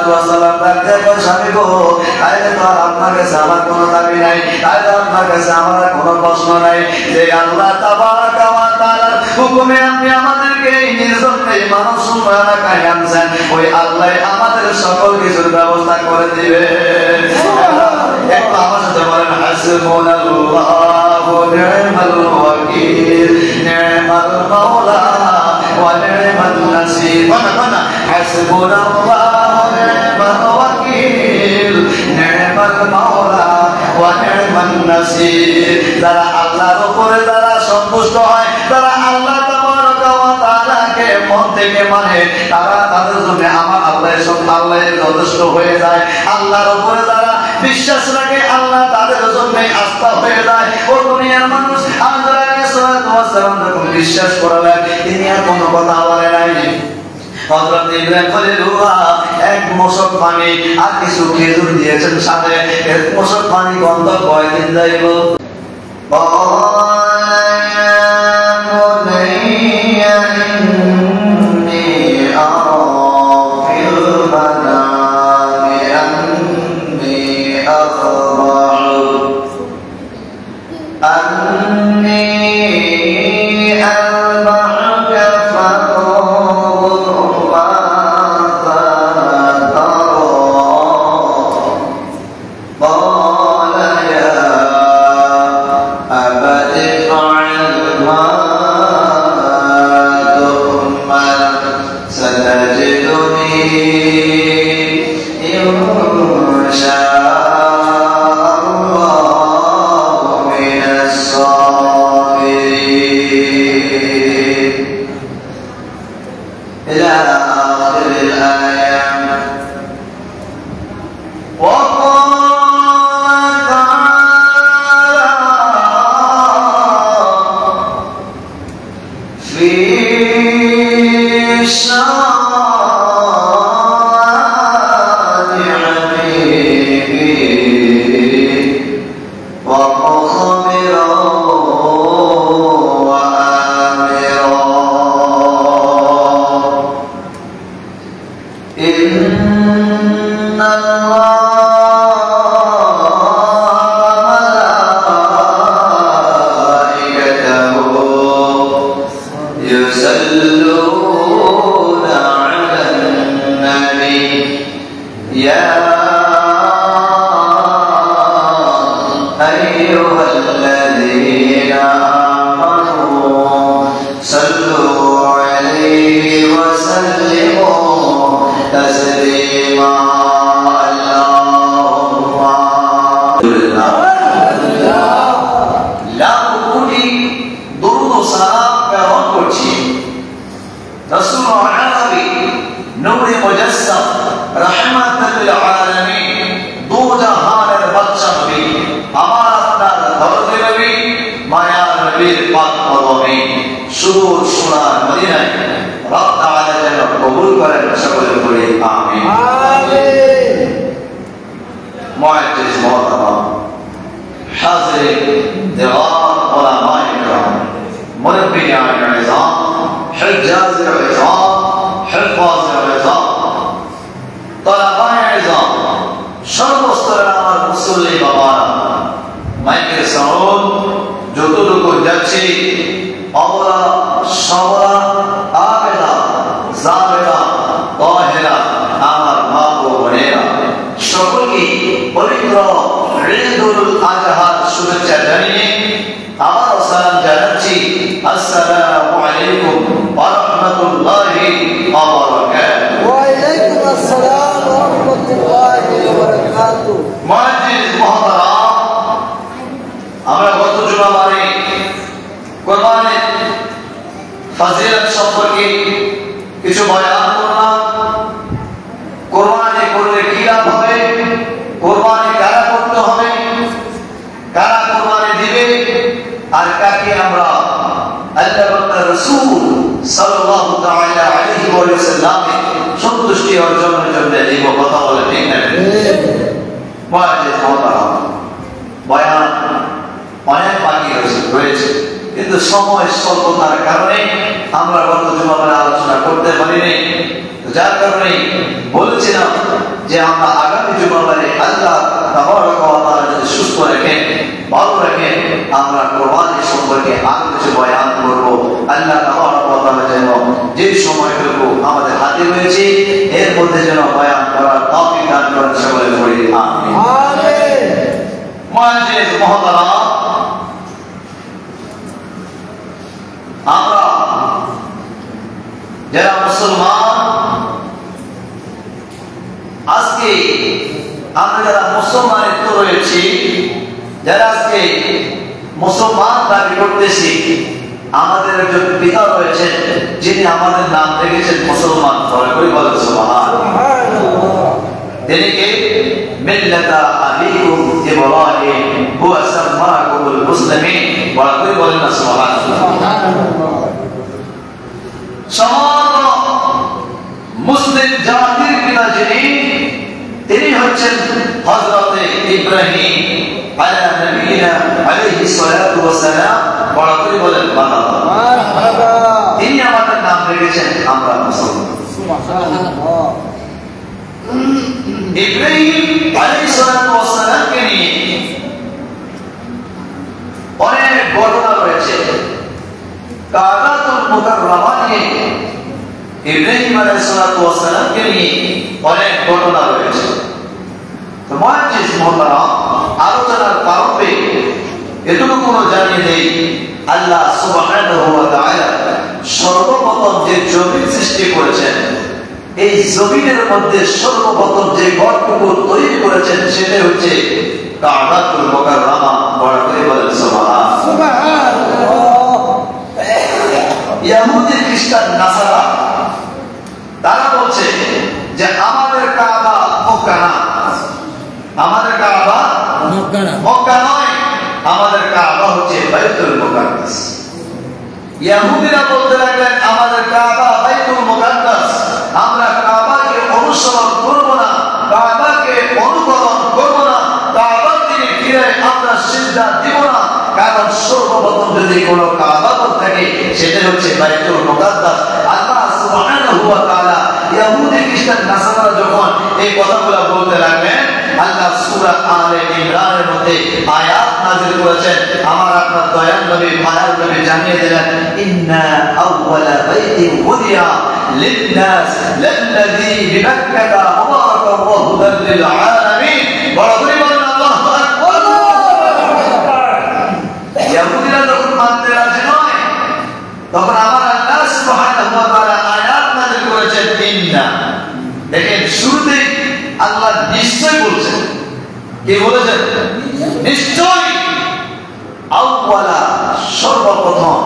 ওয়াসাল্লাম ডাকতে কয় স্বামী গো তাইলে তো আর আপনার কাছে আমার কোনো দাবি নাই, তাইলে আপনার কাছে আমার কোনো প্রশ্ন নাই যে আল্লাহ তাবারাকা ওয়া তাআলার হুকুমে আপনি আমাদেরকে এই নির্জন এই মানব শূন্য এলাকায় আনছেন, ওই আল্লাহ আমাদের সকল কিছুর ব্যবস্থা করে দিবে। একটু আমার সাথে বলেন হাসবুনাল্লাহু নি'মাল ওয়াকিল নি'মাল মাওলা ওয়া নি'মান নাসির। বলা হাসবুনাল্লাহু নি'মাল ওয়াকিল নি'মাল মাওলা ওয়া নি'মান নাসির। যারা আল্লাহর উপরে যারা সন্তুষ্ট হয়, যারা আল্লাহ তাবারাকা ওয়া তাআলাকে মন থেকে মানে, তারা তাদের জন্য আমার আল্লাহ যথেষ্ট হয়ে যায়। আল্লাহর উপরে যারা বিশ্বাস রাখে, আল্লাহ তাদের জন্য আস্থা হয়ে যায়। ও দুনিয়ার মানুষ বিশ্বাস করালেন, তিনি আর কোনো কথা বলে নাই। হযরত ইব্রাহিম খলিলুল্লাহ এক মশক পানি আর কিছু খেজুর দিয়েছেন সাথে, এক মশক পানি গন্ধ কয়দিন যাইব। সন্তুষ্টি অর্জনের জন্য এই কথা বলে ঠিক না? বয়ান অনেক বাকি রয়েছে, কিন্তু সময় স্বল্পতার কারণে আমরা গত জুমার আলোচনা করতে পারিনি। যার কারণে বলেছিলাম যে আমরা আগামী জুমাবারে আল্লাহ তাবারক ওয়া তাআলা যদি সুস্থ রাখেন, ভালো রাখেন, আমরা কোরবানি সম্পর্কে আরো কিছু বয়ান করব। আল্লাহ তাবারক ওয়া তাআলা যেন যে সময়টুকু আমাদের হাতে রয়েছে এর মধ্যে যেন বয়ান করার তৌফিক দান করেন, সকলে পড়ি আমিন। আমিন। মুআজ্জিজ মুহতারাম, আমরা যারা মুসলমান, আজকে আমরা যারা মুসলমানের তো রয়েছি, যারা আজকে মুসলমান দাবি করতেছি, আমাদের একজন পিতা রয়েছেন যিনি আমাদের নাম রেখেছেন মুসলমান। বলেন সুবহানাল্লাহ। তিনি কে? মিল্লাতা আবিকুম ইব্রাহিম হুয়া সাম্মাকুমুল মুসলিমিন। বলেন না সুবহানাল্লাহ। সমগ্র মুসলিম জাতির পিতা যিনি, তিনি হচ্ছেন হযরত ইব্রাহিম আলা নবিয়িনা আলাইহি সালাতু ওয়াস সালাম। বলেন মারহাবা। তিনি আমাদের নাম রেখেছেন আমরা মুসলমান। সুবহানাল্লাহ। ইব্রাহিম আলাইহিস সালাতু ওয়াস সালামকে নিয়ে অনেক ঘটনা রয়েছে। কাবাতুল মুকাররমা নিয়ে ইব্রাহিম আলাইহিস সালাতু ওয়াস সালামকে নিয়ে অনেক ঘটনা রয়েছে। তো মুআজ্জিজ মুহতারাম, আলোচনার প্রারম্ভে এটুকু জানিয়ে দেই, আল্লাহ সুবহানাহু ওয়া তাআলা সর্বপ্রথম যে জমিন সৃষ্টি করেছেন, এই জমিনের মধ্যে সর্বপ্রথম যে ঘরটুকু তৈরি করেছেন সেটাই হচ্ছে কাবাতুল মুকাররমা। বলেন সুবহানাল্লাহ। ইহুদি, খ্রিস্টান, নাসারা তারা বলছে যে আমাদের কাবা মক্কা না, আমাদের কাবা মক্কা নয়, আমাদের কাবা হচ্ছে বাইতুল মুকাদ্দাস। ইহুদিরা বলতে লাগলেন আমাদের কাবা বাইতুল মুকাদ্দাস, আমরা কাবাকে অনুসরণ করব না, কাবাকে অনুকরণ করব না, কাবার দিকে ফিরে আমরা সিজদা দিব না, কারণ সর্বপ্রথম যদি কোনো কাবা থাকে সেটা হচ্ছে বাইতুল মুকাদ্দাস। আল্লাহ সুবহানাহু ওয়া তাআলা ইহুদি, খ্রিস্টান, নাসারা যখন এই কথাগুলো বলতে লাগলেন, আল্লাহ সূরা আলে ইমরানের মধ্যে আয়াত নাযিল করেছেন। আমার আপনার দয়াল নবী, মায়ার নবী জানিয়ে দিলেন, ইন্না আউওয়ালা বাইতিন উদিয়া লিন-নাস লাল্লাযী বিবাক্কাতা মুবারাকান ওয়া হুদাল লিল আলামিন। বড় করে বলেন আল্লাহু আকবার। ইহুদিরা যখন মানতে রাজি নয়, তখন আমার আল্লাহ সুবহানাহু ওয়া তাআলা আয়াত নাযিল করেছেন ইন্না। দেখেন শুরুতে আল্লাহ নিশ্চয় বলছেন, কি বলেছেন? নিশ্চয়। আউওয়ালা সর্বপ্রথম,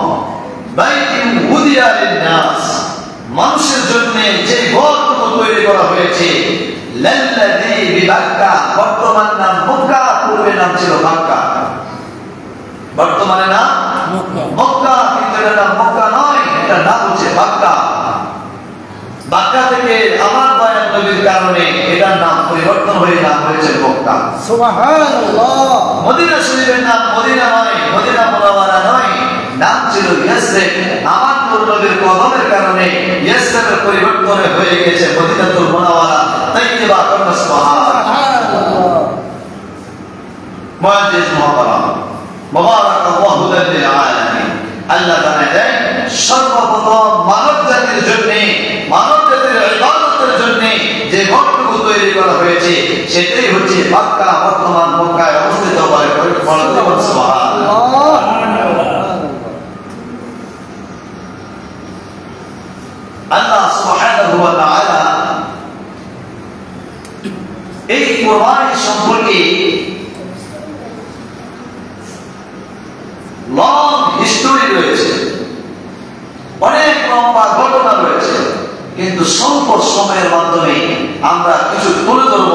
বাইতুল উদিয়া লিন-নাস মানুষের জন্য যে ঘরটুকু তৈরি করা হয়েছে, লাল্লাযী বিবাক্কা বর্তমান নাম মক্কা, পূর্বে নাম ছিল মক্কা। বর্তমানে নাম মক্কা, কিন্তু এটা নাম মক্কা নয়, এটা নাম হচ্ছে মক্কা। মক্কা থেকে আমার দয়াল নবীর কারণে এটার নাম পরিবর্তন হয়ে নাম হয়েছে মক্কা। সুবহানাল্লাহ। মদিনা শরীফের নাম মদিনা নয়, মদিনা মুনাওয়ারা নয়, নাম ছিল ইয়াসরিব। আমার নবীর কদমের কারণে ইয়াসরিবের পরিবর্তন হয়ে গেছে মদিনাতুল মুনাওয়ারা, তাইয়্যিবা। সুবহানাল্লাহ। মুআজ্জিজ মুহতারাম, মুবারাকাল্লাহু লিল আলামিন। আল্লাহ তাআলা দেন সর্বপ্রথম মানব জাতির জন্য, মানব জাতির ইবাদতের জন্য যে ঘরটুকু তৈরি করা হয়েছে সেটাই হচ্ছে মক্কা, বর্তমান মক্কায় অবস্থিত। সুবহানাল্লাহ। আল্লাহ সুবহানাহু ওয়া তাআলা এই কুরবানি সম্পর্কে লং হিস্টোরি রয়েছে, অনেক লম্বা ঘটনা রয়েছে, কিন্তু স্বল্প সময়ের মাধ্যমে আমরা কিছু তুলে ধরব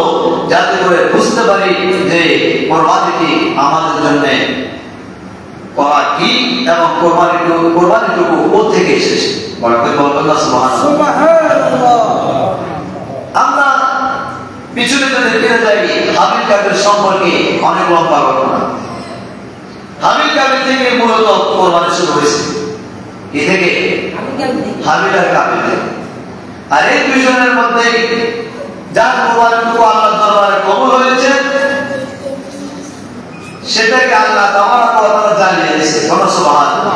যাতে করে বুঝতে পারি যে কোরবানিটি আমাদের জন্য করা কি এবং কোরবানিটুকু কোথেকে এসেছে। আমরা পিছনে যদি ফিরে যাই, হাবিল কাবিল সম্পর্কে অনেক লম্বা ঘটনা। হাবিল কাবিল থেকে মূলত কোরবানি শুরু হয়েছে। কি থেকে? হাবিল আর কাবিল থেকে। আর এই দুইজনের মধ্যে যার কোরবানিটুকু সেটাকে আল্লাহ তাবারক ওয়া তাআলা জানিয়ে দিয়েছে। সুবহানাল্লাহ।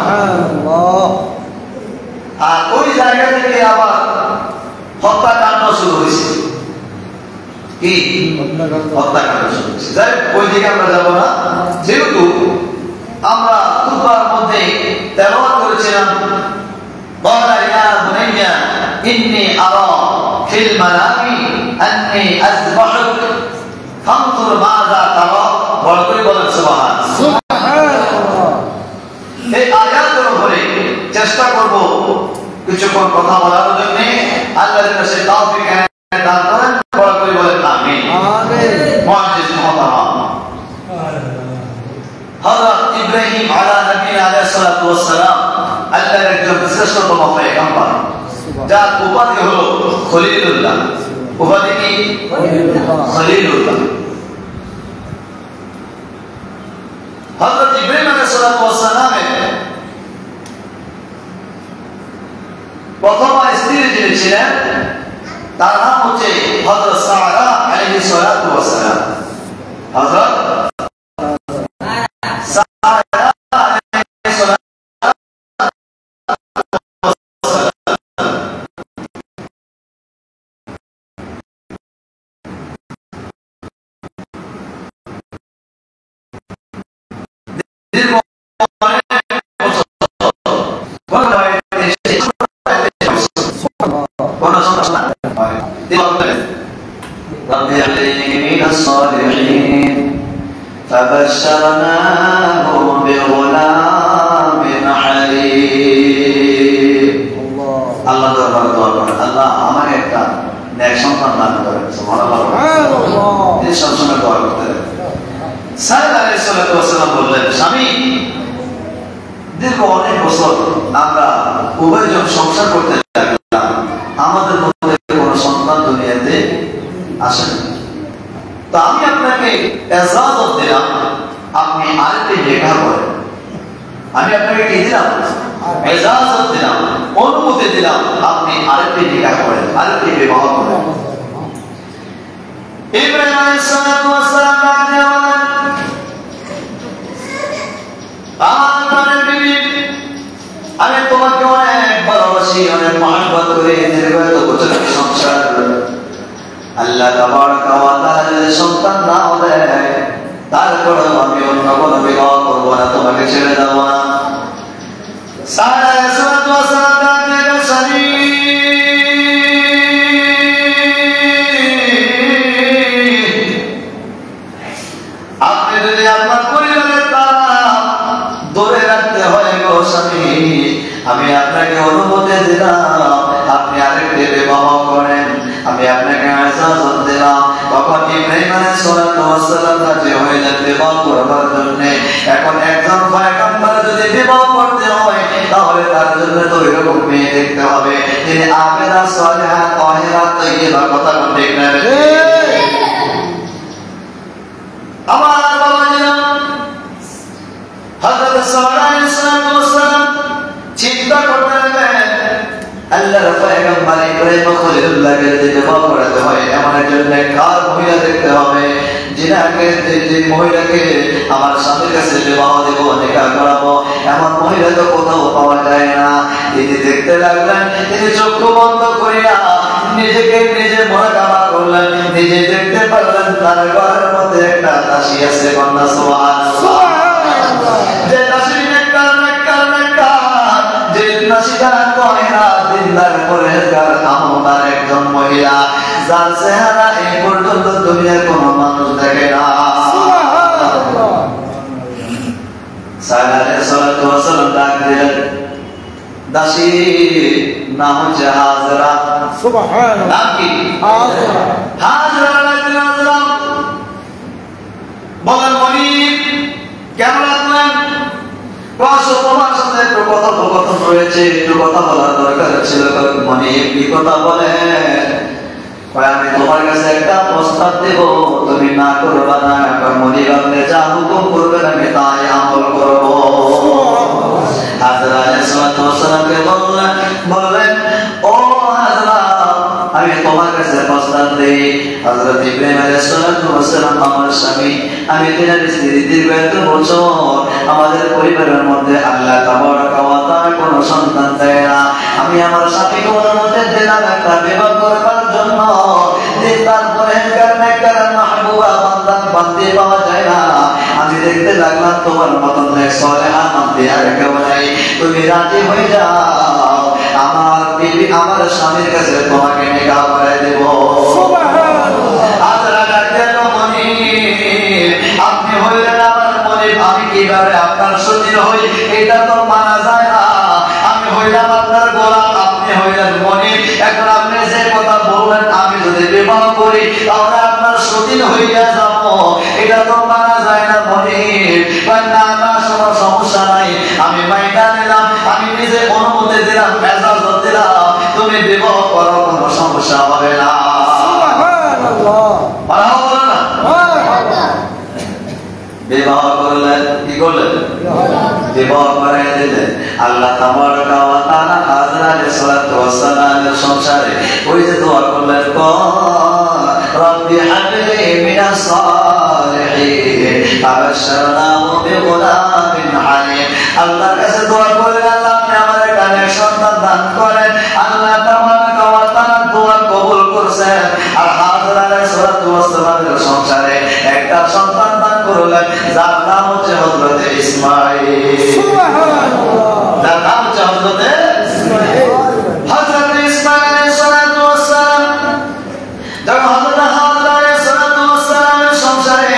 আর ওই জায়গা থেকে আবার হত্যাকাণ্ড শুরু হয়েছে। কি হত্যাকাণ্ড শুরু হয়েছে? যাই ওই দিকে আমরা যাবো না, যেহেতু আমরা খুতবার মধ্যে তেলাওয়াত করেছিলাম ক্বালা ইয়া বুনাইয়া ইন্নী আরা ফিল মানামি আন্নী আযবাহুক ফানজুর মাযা তারা। বড় করে বলেন সুবহানাল্লাহ। এই আয়াতের উপরে চেষ্টা করব কিছুক্ষণ কথা বলার জন্য। আল্লাহ যেন সেই তৌফিক দান করেন। বড় করে বলেন আমিন। মুআজ্জিজ মুহতারাম, হযরত ইব্রাহিম আলা নবীনা আলাইহিস সালাতু ওয়াস সালাম আল্লাহর একজন শ্রেষ্ঠতম পয়গম্বর, যার উপাধি হলো খলিলুল্লাহ। উপাধি কি? খলিলুল্লাহ। হযরত ইব্রাহিম আলাইহিস সালাতু ওয়াস সালামের প্রথম স্ত্রী যিনি ছিলেন তার নাম হচ্ছে হযরত সারা আলাইহিস সালাতু ওয়াস সালাম। হযরত فبشرناه بغلام حليم। আল্লাহ দরবারে দোয়া করেন, আল্লাহ আমাকে একটা নেক সন্তান দান করেন। সুবহানাল্লাহ। এই সবসময় দোয়া করতে হবে। সাইদ আলাইহিস সালাতু ওয়াস সালাম বললেন, স্বামী দীর্ঘ অনেক বছর আমরা উভয়জন সংসার করতে লাগলাম, আমাদের মধ্যে কোনো সন্তান দুনিয়াতে আসেনি। তো আমি আপনাকে ইজাজত দিলাম, আপনি আরেকটি বিবাহ করেন। আমি আপনাকে কি দিলাম? ইজাজত দিলাম, অনুমতি দিলাম, আপনি আরেকটি বিবাহ করেন, আরেকটি বিবাহ করেন। ইব্রাহিম আলাইহিস সালাতু ওয়াস সালাম আমার বিবি, আমি তোমাকে অনেক ভালোবাসি, অনেক মহব্বত করি, দীর্ঘ বছর সংসার। আল্লাহ তাবারক ওয়া তাআলা যদি সন্তান নাও দেয়, তারপরে আমি অন্য কোনো বিবাহ করবো না, তোমাকে ছেড়ে দেবো না। সারা রাসূলুল্লাহ সাল্লাল্লাহু আলাইহি ওয়াসাল্লাম আপনি যদি আপনার পরিবারের তারা ধরে রাখতে হয় গো স্বামী, আমি আপনাকে অনুমতি দিলাম, আপনি আরেকটি বিবাহ করেন, আমি আপনাকে ইজাজত দিলাম। তখন ইব্রাহিম আলাইহিস সালাতু ওয়াস সালাম রাজি হয়ে বিবাহ করবার জন্য। এখন একজন পয়গম্বর যদি বিবাহ করতে হয়, তাহলে তার জন্য তো এরকম মেয়ে দেখতে হবে, তিনি আবেদা সালেহা তাহিরা তাইয়্যিবা। কথা ঠিক না? আমার বাবাজিরা, হযরত সারা আলাইহিস সালাতু ওয়াস সালাম চিন্তা করতে লাগলেন, আল্লাহর পয়গম্বর ইব্রাহিম খলিলুল্লাহকে যদি বিবাহ করাতে হয়, এমন একজন নেককার মহিলা দেখতে হবে, যে মহিলাকে আমার স্বামীর কাছে বিবাহ দেব, নিকাহ করাবো, এমন মহিলা তো কোথাও পাওয়া যায় না। তিনি দেখতে লাগলেন, তিনি চক্ষু বন্ধ করিয়া নিজেকে নিজে মুরাকাবা করলেন, নিজে দেখতে পারলেন তার ঘরের মধ্যে একটা দাসী আছে। কন্যা সুবহানাল্লাহ। যে দাসী নেককার, যে দাসীটা কয়রা দিনদার পরেজগার আমলদার একজন মহিলা, যার চেহারা এই পর্যন্ত দুনিয়ার কোনো মানুষ দেখে না। সাল্লাল্লাহু আলাইহি ওয়াসাল্লাম ডাক দিলেন, দাসী নাম হচ্ছে হাজরা। সুবহানাল্লাহ। নাম কি? হাজরা। হাজরা রাদিয়াল্লাহু বলেন, মনিব কেমন আছেন? তোমার সাথে একটু কথোপকথন রয়েছে, একটু কথা বলার দরকার ছিল। মনিব কি কথা বলেন? আমি তোমার কাছে একটা প্রস্তাব দেব, তুমি না করবা না। মনিব আপনি যা হুকুম করবেন আমি তাই আমল করব। হাজরা আলাইহিস সালাতু ওয়াস সালামকে বললেন, ও হাজরা, আমি তোমার কাছে প্রস্তাব দেই হযরত ইব্রাহিম আলাইহিস সালাতু ওয়াস সালাম আমার স্বামী আমি তিনার স্ত্রী দীর্ঘ এত বছর আমাদের পরিবারের মধ্যে আল্লাহ তাবারক ওয়া তাআলা কোনো সন্তান দেয় না আমি আমার স্বামীকে অনুমতি দিলাম একটা বিবাহ করবার জন্য যে তারপরে নেককার মাহবুবা বান্দা বান্দি পাওয়া যায় না আমি দেখতে লাগলাম তোমার মতন সালেহা বান্দি আর কেউ নাই তুমি রাজি হয়ে যাও আমার বিবি আমার স্বামীর কাছে তোমাকে নিকাহ করে দেব সুবহানাল্লাহ আল্লাহ ডাকলো মনি আপনি হইলেন আমার মনি আমি কিভাবে আপনার সতীর হই এটা তো মানা যায় না আমি হইলাম আপনার গোলাম আপনি হইলেন মনি এখন আপনি যে কথা বললেন আমি যদি বিবাহ করি তাহলে আপনার সতীর হইয়া যাব এটা তো মানা যায় না মনি না না কোনো সমস্যা নাই আমি মাইনা নিলাম আমি নিজে অনুমতি দিলাম এজাজত দিলাম তুমি বিবাহ করো কোনো সমস্যা হবে না সুবহানাল্লাহ মারহাবা না বিবাহ করলেন কি করলেন বিবাহ করে দিলেন আল্লাহ তাবারক ওয়া তাআলা হাজরা আলাইহিস সালাতু ওয়াস সালামের সংসারে ওই যে দোয়া করলেন রব্বি হাবলি মিনাস সালিহিন ফাবাশশারনাহু বিগুলামিন হালিম আল্লাহর কাছে দোয়া করলেন আল্লাহ আপনি আমাদের কানে সন্তান দান করেন আল্লাহ তাবারক ওয়া তাআলা দোয়া কবুল করেছেন আর হাজরা আলাইহিস সালাতু ওয়াস সালামের সংসারে একটা সন্তান দান করলেন যার নাম হচ্ছে হযরত ইসমাঈল সুবহানাল্লাহ যার নাম হচ্ছে হযরত ইসমাঈল হযরত ইসমাঈল আলাইহিস সালাতু ওয়াস সালাম যখন হযরত হাজরা আলাইহিস সালাতু ওয়াস সালামের সংসারে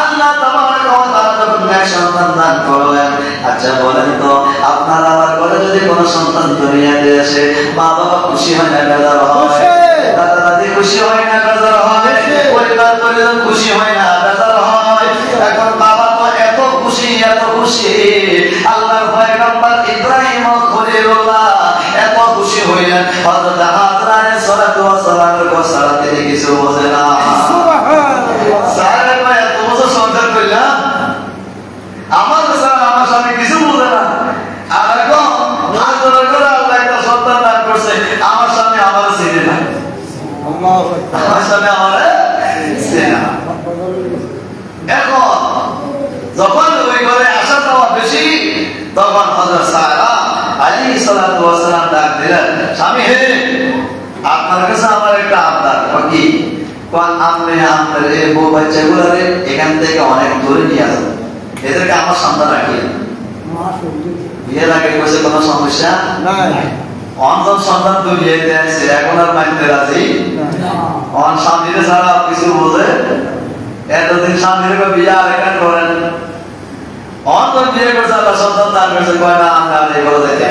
আল্লাহ তাবারক ওয়া তাআলা যখন সন্তান দান করলেন আচ্ছা বলেন তো আপনার আমার ঘরে যদি কোনো সন্তান দুনিয়াতে আসে মা বাবা খুশি হয় না বেজার হয় দাদা দাদি খুশি হয় না বেজার হয় পরিবার পরিজন খুশি হয় না বেজার হয় এখন বাবা তো এত খুশি আল্লাহর পয়গম্বর ইব্রাহিম খলিলুল্লাহ এত খুশি হইলেন হযরত হাজরা আলাইহিস সালাতু ওয়াস সালামের কথা তিনি কিছু বোঝে না সুবহানাল্লাহ সারা কয় এত বছর সংসার করলাম আমার স্বামী কিছু বোঝে না আর এখন হাজরা করে আল্লাহ একটা সন্তান দান করছে আমার স্বামী আমার চিনে না আল্লাহু আকবার আমার স্বামী আমার চিনে না এখন যখন ওই ঘরে আসা যাওয়া বেশি তখন হযরত সারা আলাইহিস সালাতু ওয়াস সালাম ডাক দিলেন স্বামী হে আপনার কাছে আমার একটা আবদার কি কোন আপনি আপনার এই বউ বাচ্চাগুলোরে এখান থেকে অনেক দূরে নিয়ে আসেন এদেরকে আমার সন্তান রাখি বিয়ে লাগে বসে কোনো সমস্যা নাই অন্তর সন্তান দুনিয়াতে আছে এখন আর মানতে রাজি অন স্বামীরে ছাড়া কিছু বোঝে এতদিন স্বামীর বিয়ে আরেকটা করেন অন্তর বিয়ে করছে আল্লাহ সন্তান দান করছে কয় না আমরা এগুলো দেখে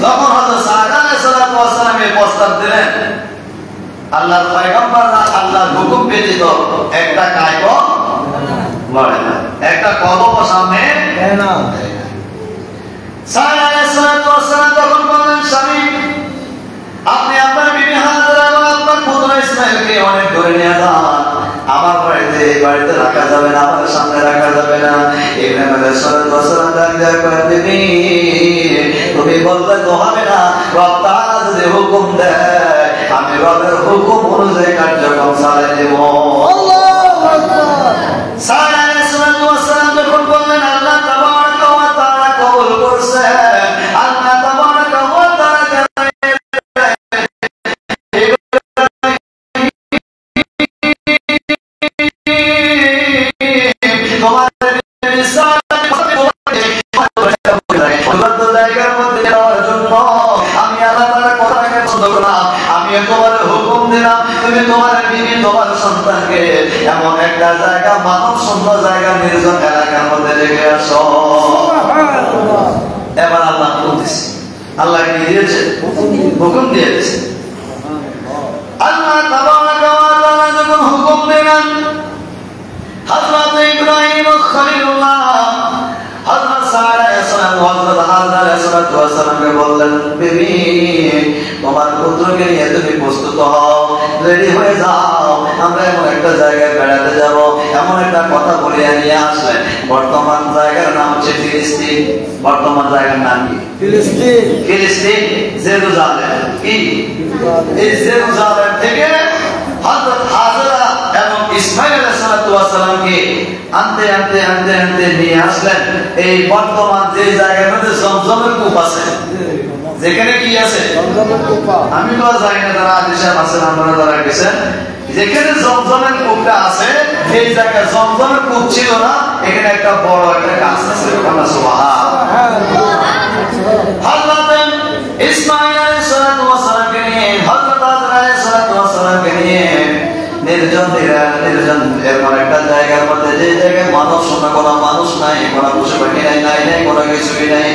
তখন হযরত সারা আলাইহিস সালাতু ওয়াস সালাম এই প্রস্তাব দিলেন আল্লাহর পয়গম্বর আল্লাহর হুকুম ব্যতীত একটা কায়ক লড়ে না একটা কদম সামনে দেয় না সারা আলাইহিস সালাতু ওয়াস সালাম তখন বললেন স্বামী আপনি আপনার বিবি হাজরা এবং আপনার পুত্র ইসমাঈলকে অনেক ধরে নিয়ে যান আমার বাড়িতে রাখা যাবে না আমার সামনে রাখা যাবে না ইব্রাহিম আলাইহিস সালাতু ওয়াস সালাম ডাক করে বিবি তুমি বলতে তো হবে না রব তাআলা যদি হুকুম দেয় আমি রবের হুকুম অনুযায়ী কার্যক্রম চালিয়ে দেব আল্লাহু আকবার সারা আলাইহিস সালাতু ওয়াস সালাম যখন বললেন আল্লাহ তাবারক ওয়া তাআলা কবুল করছেন আল্লাহ তাবারক ওয়া তাআলা এমন একটা জায়গা মানব সুন্দর জায়গা নির্জন এলাকার মধ্যে রেখে আসো এবার আল্লাহ বলতেছে আল্লাহ কি দিয়েছে হুকুম দিয়েছে আল্লাহ তাবারক ওয়া তাআলা যখন হুকুম দিলেন হযরত ইব্রাহিম খলিলুল্লাহ হযরত সারা হযরত হাজরা আলাইহিস সালামকে বললেন বিবি তোমার পুত্রকে নিয়ে তুমি প্রস্তুত হও রেডি হয়ে যাও আমরা এমন একটা জায়গায় বেড়াতে যাব, এমন একটা কথা বলিয়া নিয়ে আসলেন। বর্তমান জায়গার নাম হচ্ছে ফিলিস্তিন। বর্তমান জায়গার নাম কি? ফিলিস্তিন। ফিলিস্তিন, জেরুজালেম। কি? এই জেরুজালেম থেকে হযরত হাজরা এবং ইসমাঈল আলাইহিস সালামকে আনতে আনতে আনতে আনতে নিয়ে আসলেন এই বর্তমান যে জায়গার মধ্যে জমজমের কূপ আছে, যেখানে কি আছে? আমি তো জানি না, যারা আদি সাহেব আছেন, আপনারা যারা গেছেন, যেখানে জমজমের কূপটা আছে এই জায়গায় জমজমের কূপ ছিল না, এখানে একটা বড় একটা গাছ আছে। হযরত ইসমাঈল আলাইহিস সালামকে নিয়ে, হযরত হাজরা আলাইহিস সালামকে নিয়ে নির্জন এরকম একটা জায়গার মধ্যে, যে জায়গায় মানুষ শোনা, কোনো মানুষ নাই, কোনো পশু পাখি নাই, নাই কোনো কিছুই নাই,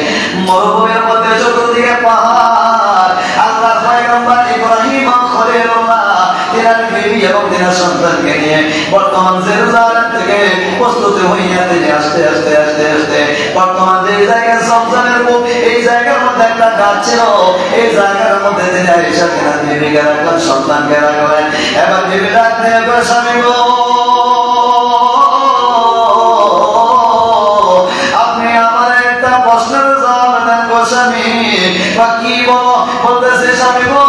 মরুভূমির মধ্যে চতুর্দিকে পাহাড়। আল্লাহ পয়গম্বর ইব্রাহিম খলিলুল্লাহ তিনার বিবি এবং তিনার সন্তানকে নিয়ে বর্তমান জেরুজালেম থেকে প্রস্তুতি হইয়া তিনি আস্তে আস্তে আস্তে আস্তে বর্তমান যে জায়গায় জমজমের কূপ, এই জায়গার মধ্যে একটা গাছ ছিল, এই জায়গার মধ্যে তিনি আয়েশা তিনার বিবিকে রাখলেন, সন্তানকে রাখলেন। এবার বিবি ডাক দিয়ে বলে, স্বামী গো, আপনি আমার একটা প্রশ্নের জবাব দেন গো স্বামী। কি বলতেছে? স্বামী গো,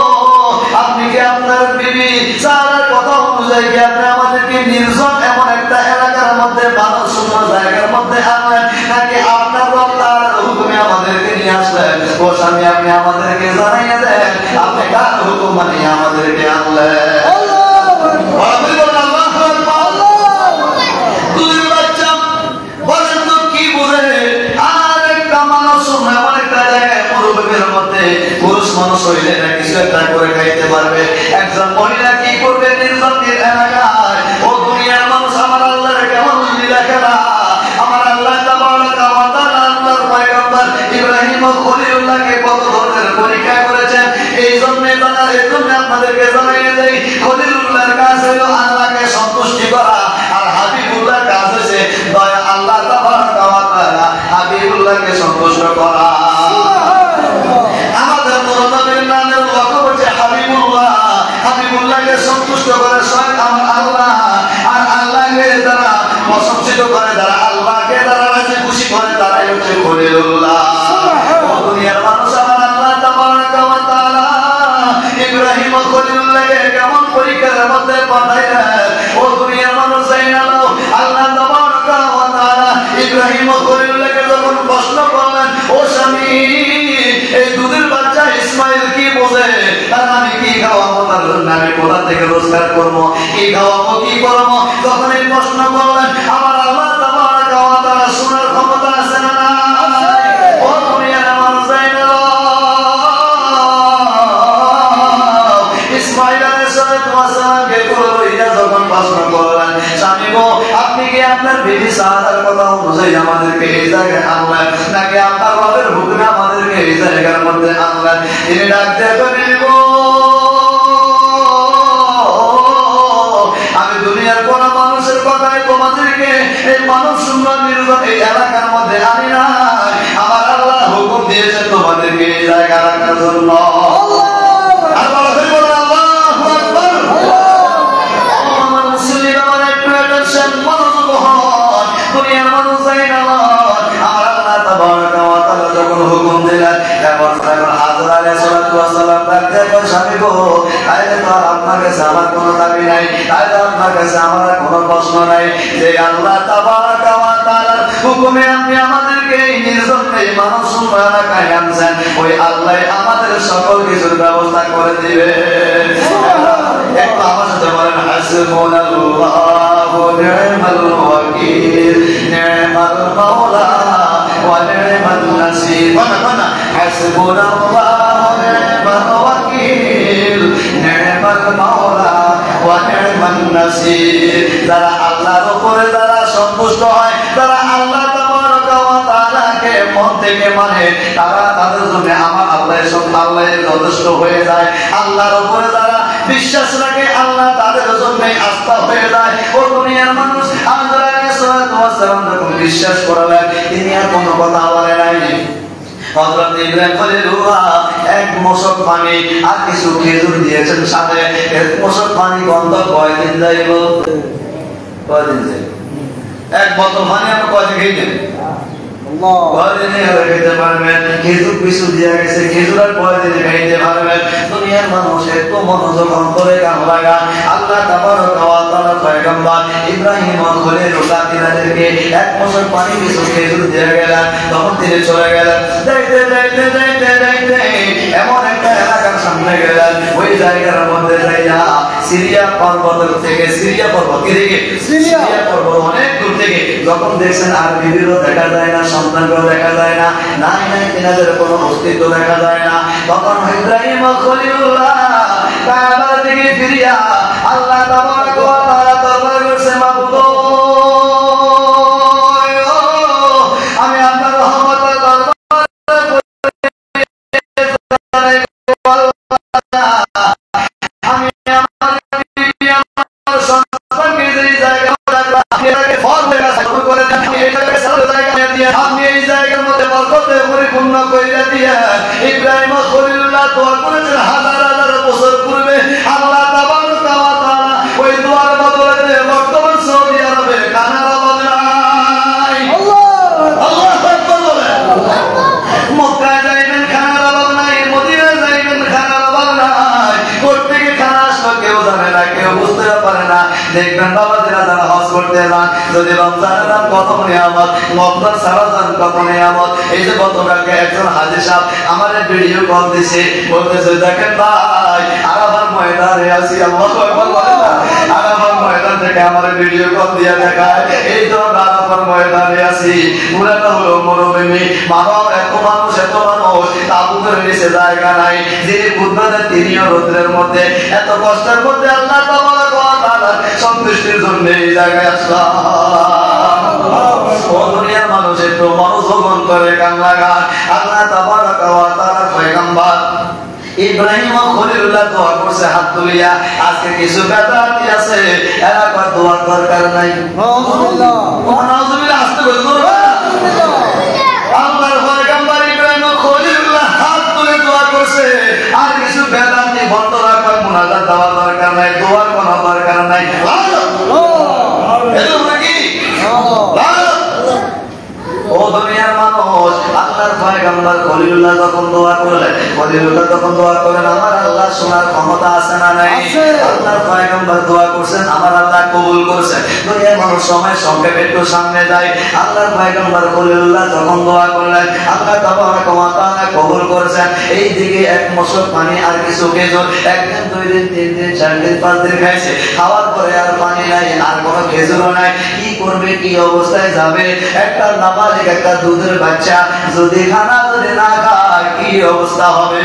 আপনি কি আপনার বিবি চার কথা অনুযায়ী কি আপনি আমাদেরকে নির্জন এমন একটা এলাকার মধ্যে, মানুষ শূন্য জায়গার মধ্যে আনলেন, নাকি আপনার রব্বার হুকুমে আমাদেরকে নিয়ে আসলেন? ও স্বামী, আপনি আমাদেরকে জানাইয়া দেন, আপনি কার হুকুম মানিয়ে আমাদেরকে আনলেন? বলেন তো কি বুঝে? আর একটা মানুষ এমন একটা জায়গায় মরুভূমির মধ্যে, পুরুষ মানুষ হইলে না কিছু একটা করে খাইতে পারবে, একজন মহিলা কি করবে নির্জনের এলাকায়? ও দুনিয়ার মানুষ, আমার আল্লাহর কেমন লীলা খেলা! আমার আল্লাহ তাবারাকা ওয়া তাআলা আল্লাহর পয়গম্বর ইব্রাহিম খলিলুল্লাহকে কত ধরনের পরীক্ষা করেছেন। এই জন্য আপনাদেরকে জানাইয়ে দেই, খলিলুল্লাহর কাজ হলো আল্লাহকে সন্তুষ্টি করা, আর হাবিবুল্লাহর কাজ হচ্ছে দয়া আল্লাহ তাবারাকা ওয়া তাআলা হাবিবুল্লাহকে সন্তুষ্ট করা। আমাদের নবীর নামের লক্ষ্য হচ্ছে হাবিবুল্লাহ, হাবিবুল্লাহকে সন্তুষ্ট করে স্বয়ং আমার আল্লাহ, আর আল্লাহকে যারা প্রশংসিত করে, যারা আল্লাহকে যারা রাজি খুশি করে, তারাই হচ্ছে খলিলুল্লাহ। দুনিয়ার মানুষ, আমার আল্লাহ তাবারাকা ওয়া তাআলা ইব্রাহিম খলিলুল্লাহকে কেমন পরীক্ষার মধ্যে পাঠাইলেন? ও দুনিয়ার মানুষ, জানালো আল্লাহ তাবারাকা ওয়া তাআলা ইব্রাহিম খলিলুল্লাহকে যখন প্রশ্ন করলেন, ও স্বামী, এই দুধের বাচ্চা ইসমাইল কি বোঝে, তার আমি কি খাওয়াবো, তার জন্য আমি কোথা থেকে রোজগার করবো, কি খাওয়াবো, কি করবো, যখন এই প্রশ্ন করলেন, আমার আল্লাহ তাবারাকা ওয়া তাআলা শোনার ক্ষমতা আছে না? ও দুনিয়ার মানুষ, জানালো ইসমাইল আলাইহিস সালামকে লইয়া যখন প্রশ্ন করলেন, স্বামী গো, আপনি কি আপনার বিবি সাহাদার কথা অনুযায়ী আমাদেরকে এই জায়গায় আনলেন, নাকি আপনার বাবার হুকুমে আমাদেরকে এই জায়গার মধ্যে আনলেন? তিনি ডাক দিয়ে বলেন, গো, আমি দুনিয়ার কোন মানুষের কথায় তোমাদেরকে এই মানুষ শূন্য নির্জন এই এলাকার মধ্যে আনি নাই, আমার আল্লাহ হুকুম দিয়েছে তোমাদেরকে এই জায়গা রাখার জন্য। দুনিয়ার মানুষ যাই না, আমার আল্লাহ তাবারাকা ওয়া তাআলা যখন হুকুম দিলেন, এমন হাজরা আলাইহিস সালাম ডাকতে কয়, স্বামী গো, তাইলে তো আর আপনার কাছে আমার কোনো দাবি নাই, তাইলে আপনার কাছে আমার কোনো প্রশ্ন নাই, যে আল্লাহ তাবারাকা ওয়া তাআলার হুকুমে আপনি আমাদেরকে এই নির্জন এই মানব শূন্য এলাকায় আনছেন, ওই আল্লাহ আমাদের সকল কিছুর ব্যবস্থা করে দিবে। একটু আমার সাথে বলেন, হাসবুনাল্লাহু নি'মাল ওয়াকিল, নি'মাল মাওলা ওয়া নি'মান নাসির। বলেন, হাসবুনাল্লাহু নি'মাল ওয়াকিল, নি'মাল মাওলা ওয়া নি'মান নাসির। যারা আল্লাহর উপরে যারা সন্তুষ্ট হয়, যারা আল্লাহ তাবারাকা ওয়া তাআলাকে মন থেকে মানে, তারা তাদের জন্য আমার আল্লাহ যথেষ্ট হয়ে যায়। আল্লাহর উপরে যারা বিশ্বাস রাখে, আল্লাহ তাদের জন্য আস্থা হয়ে যায়। ও দুনিয়ার মানুষ, আল্লাহ আলাইহিস সালাম যখন বিশ্বাস করলেন, তিনি আর কোনো কথা বলে নাই। হযরত ইব্রাহিম খলিলুল্লাহ এক মশক পানি আর কিছু খেজুর দিয়েছেন সাথে। এক মশক পানি গন্ধ কয়দিন যাইব? কয়দিন যাইব? এক বোতল পানি আপনি কয়দিন খেয়েছেন? কয়দিনে খেতে পারবেন? খেজুর পিছু দিয়ে গেছে, খেজুর আর কয়দিনে খাইতে পারবেন? দুনিয়ার মানুষ এত মনোযোগ অন্তরে কাম লাগা। আল্লাহ তাবারক ওয়া তাআলা পয়গম্বর ইব্রাহিম খলিলুল্লাহ তিনাদেরকে এক মশক পানি কিছু খেজুর দিয়ে গেলেন। তখন তিনি চলে গেলেন। যাইতে যাইতে যাইতে যাইতে এমন একটা এলাকার সামনে গেলেন, ওই জায়গার মধ্যে যাইয়া সিরিয়া পর্বত থেকে, সিরিয়া পর্বত কি থেকে? সিরিয়া পর্বত অনেক দূর থেকে যখন দেখছেন আর বিবিরও দেখা যায় না, সন্তানকেও দেখা যায় না, নাই নাই তিনাদের কোনো অস্তিত্ব দেখা যায় না, তখন ইব্রাহিম খলিলুল্লাহ কাবার দিকে ফিরিয়া আল্লাহ তাবারক ওয়া তাআলা দরবার করছে, মাবুদ আমি আপনার রহমতের দরবারে আমি আমার বিবি আমার সন্তানকে এই জায়গায় রাখলাম, এটাকে ফল দেয়া শুরু করে দেন, এটাকে সারা জায়গায় দিয়ে আপনি এই জায়গার মধ্যে বরকতে পরিপূর্ণ কইরা দিয়া ইব্রাহিম খলিলুল্লাহ দোয়া করেছেন হাজার হাজার বছর পূর্বে। আল্লাহ তাবারক ওয়া তাআলা ওই দোয়ার বদলে বর্তমান সৌদি আরবে খানার অভাব নাই। আল্লাহু আকবার বলেন। মক্কায় যাইবেন খানার অভাব নাই, মদিনায় যাইবেন খানার অভাব নাই। করতে গিয়ে খানা আসলো কেউ জানে না, কেউ বুঝতে পারে না। দেখবেন বাবাজিরা যারা হজ করতে যান, যদি রমজানের নাম কত নিয়ামত, মক্কার সারা যান কত নিয়ামত। এই যে গতকালকে একজন হাজী সাহেব আমার ভিডিও কল দিছে, বলতেছে দেখেন ভাই আরাফার ময়দানে আছি, আল্লাহু আকবার বলেন না, আরাফার ময়দান থেকে আমার ভিডিও কল দিয়ে দেখায় এই তো আরাফার ময়দানে আছি, পুরাটা হলো মরুভূমি, মানব এত মানুষ এত মানুষ, তাবুকের নিচে জায়গা নাই, যিনি বুদ্ধদের তিনিও রোদ্রের মধ্যে এত কষ্টের মধ্যে আল্লাহ তাবারক ওয়া তাআলা সন্তুষ্টির জন্য এই জায়গায় আসলাম। ও দুনিয়ার মানুষ একটু মনোযোগ অন্তরে কান লাগান। আল্লাহ তাবারক ওয়া তাআলা পয়গম্বর ইব্রাহিম খলিলুল্লাহ দোয়া করছে হাত তুলিয়া। আজকে কিছু বেদাতি আছে, এরা কয় দোয়ার দরকার নাই। নাউজুবিল্লাহ, নাউজুবিল্লাহ, আসতে বল আল্লাহর পয়গম্বর ইব্রাহিম খলিলুল্লাহ হাত তুলে দোয়া করছে। আর কিছু বেদাতি বন্ধরা কয় মুনাজাত দেওয়ার দরকার নাই, দোয়ার কোনো দরকার নাই। এজন্য কি ও দুনিয়ার মানুষ, আল্লাহর পয়গম্বর খলিলুল্লাহ যখন দোয়া করলেন, খলিলুল্লাহ যখন দোয়া করেন আমার আল্লাহ শোনার ক্ষমতা আছে না নাই? আল্লাহর পয়গম্বর দোয়া করছেন, আমার আল্লাহ কবুল করছেন। দুনিয়ার মানুষ সময় সংক্ষেপে একটু সামনে যায়। আল্লাহর পয়গম্বর খলিলুল্লাহ যখন দোয়া করলেন আল্লাহ তাবারক ওয়া তাআলা কবুল করেছেন। এই দিকে এক মশক পানি আর কিছু খেজুর, একদিন দুই দিন তিন দিন চার দিন পাঁচ দিন খাইছে, খাওয়ার পরে আর পানি নাই, আর কোনো খেজুরও নাই। কি করবে, কি অবস্থায় যাবে? একটা নাবালিগ, একটা দুধের বাচ্চা যদি খানা যদি না খায় কি অবস্থা হবে?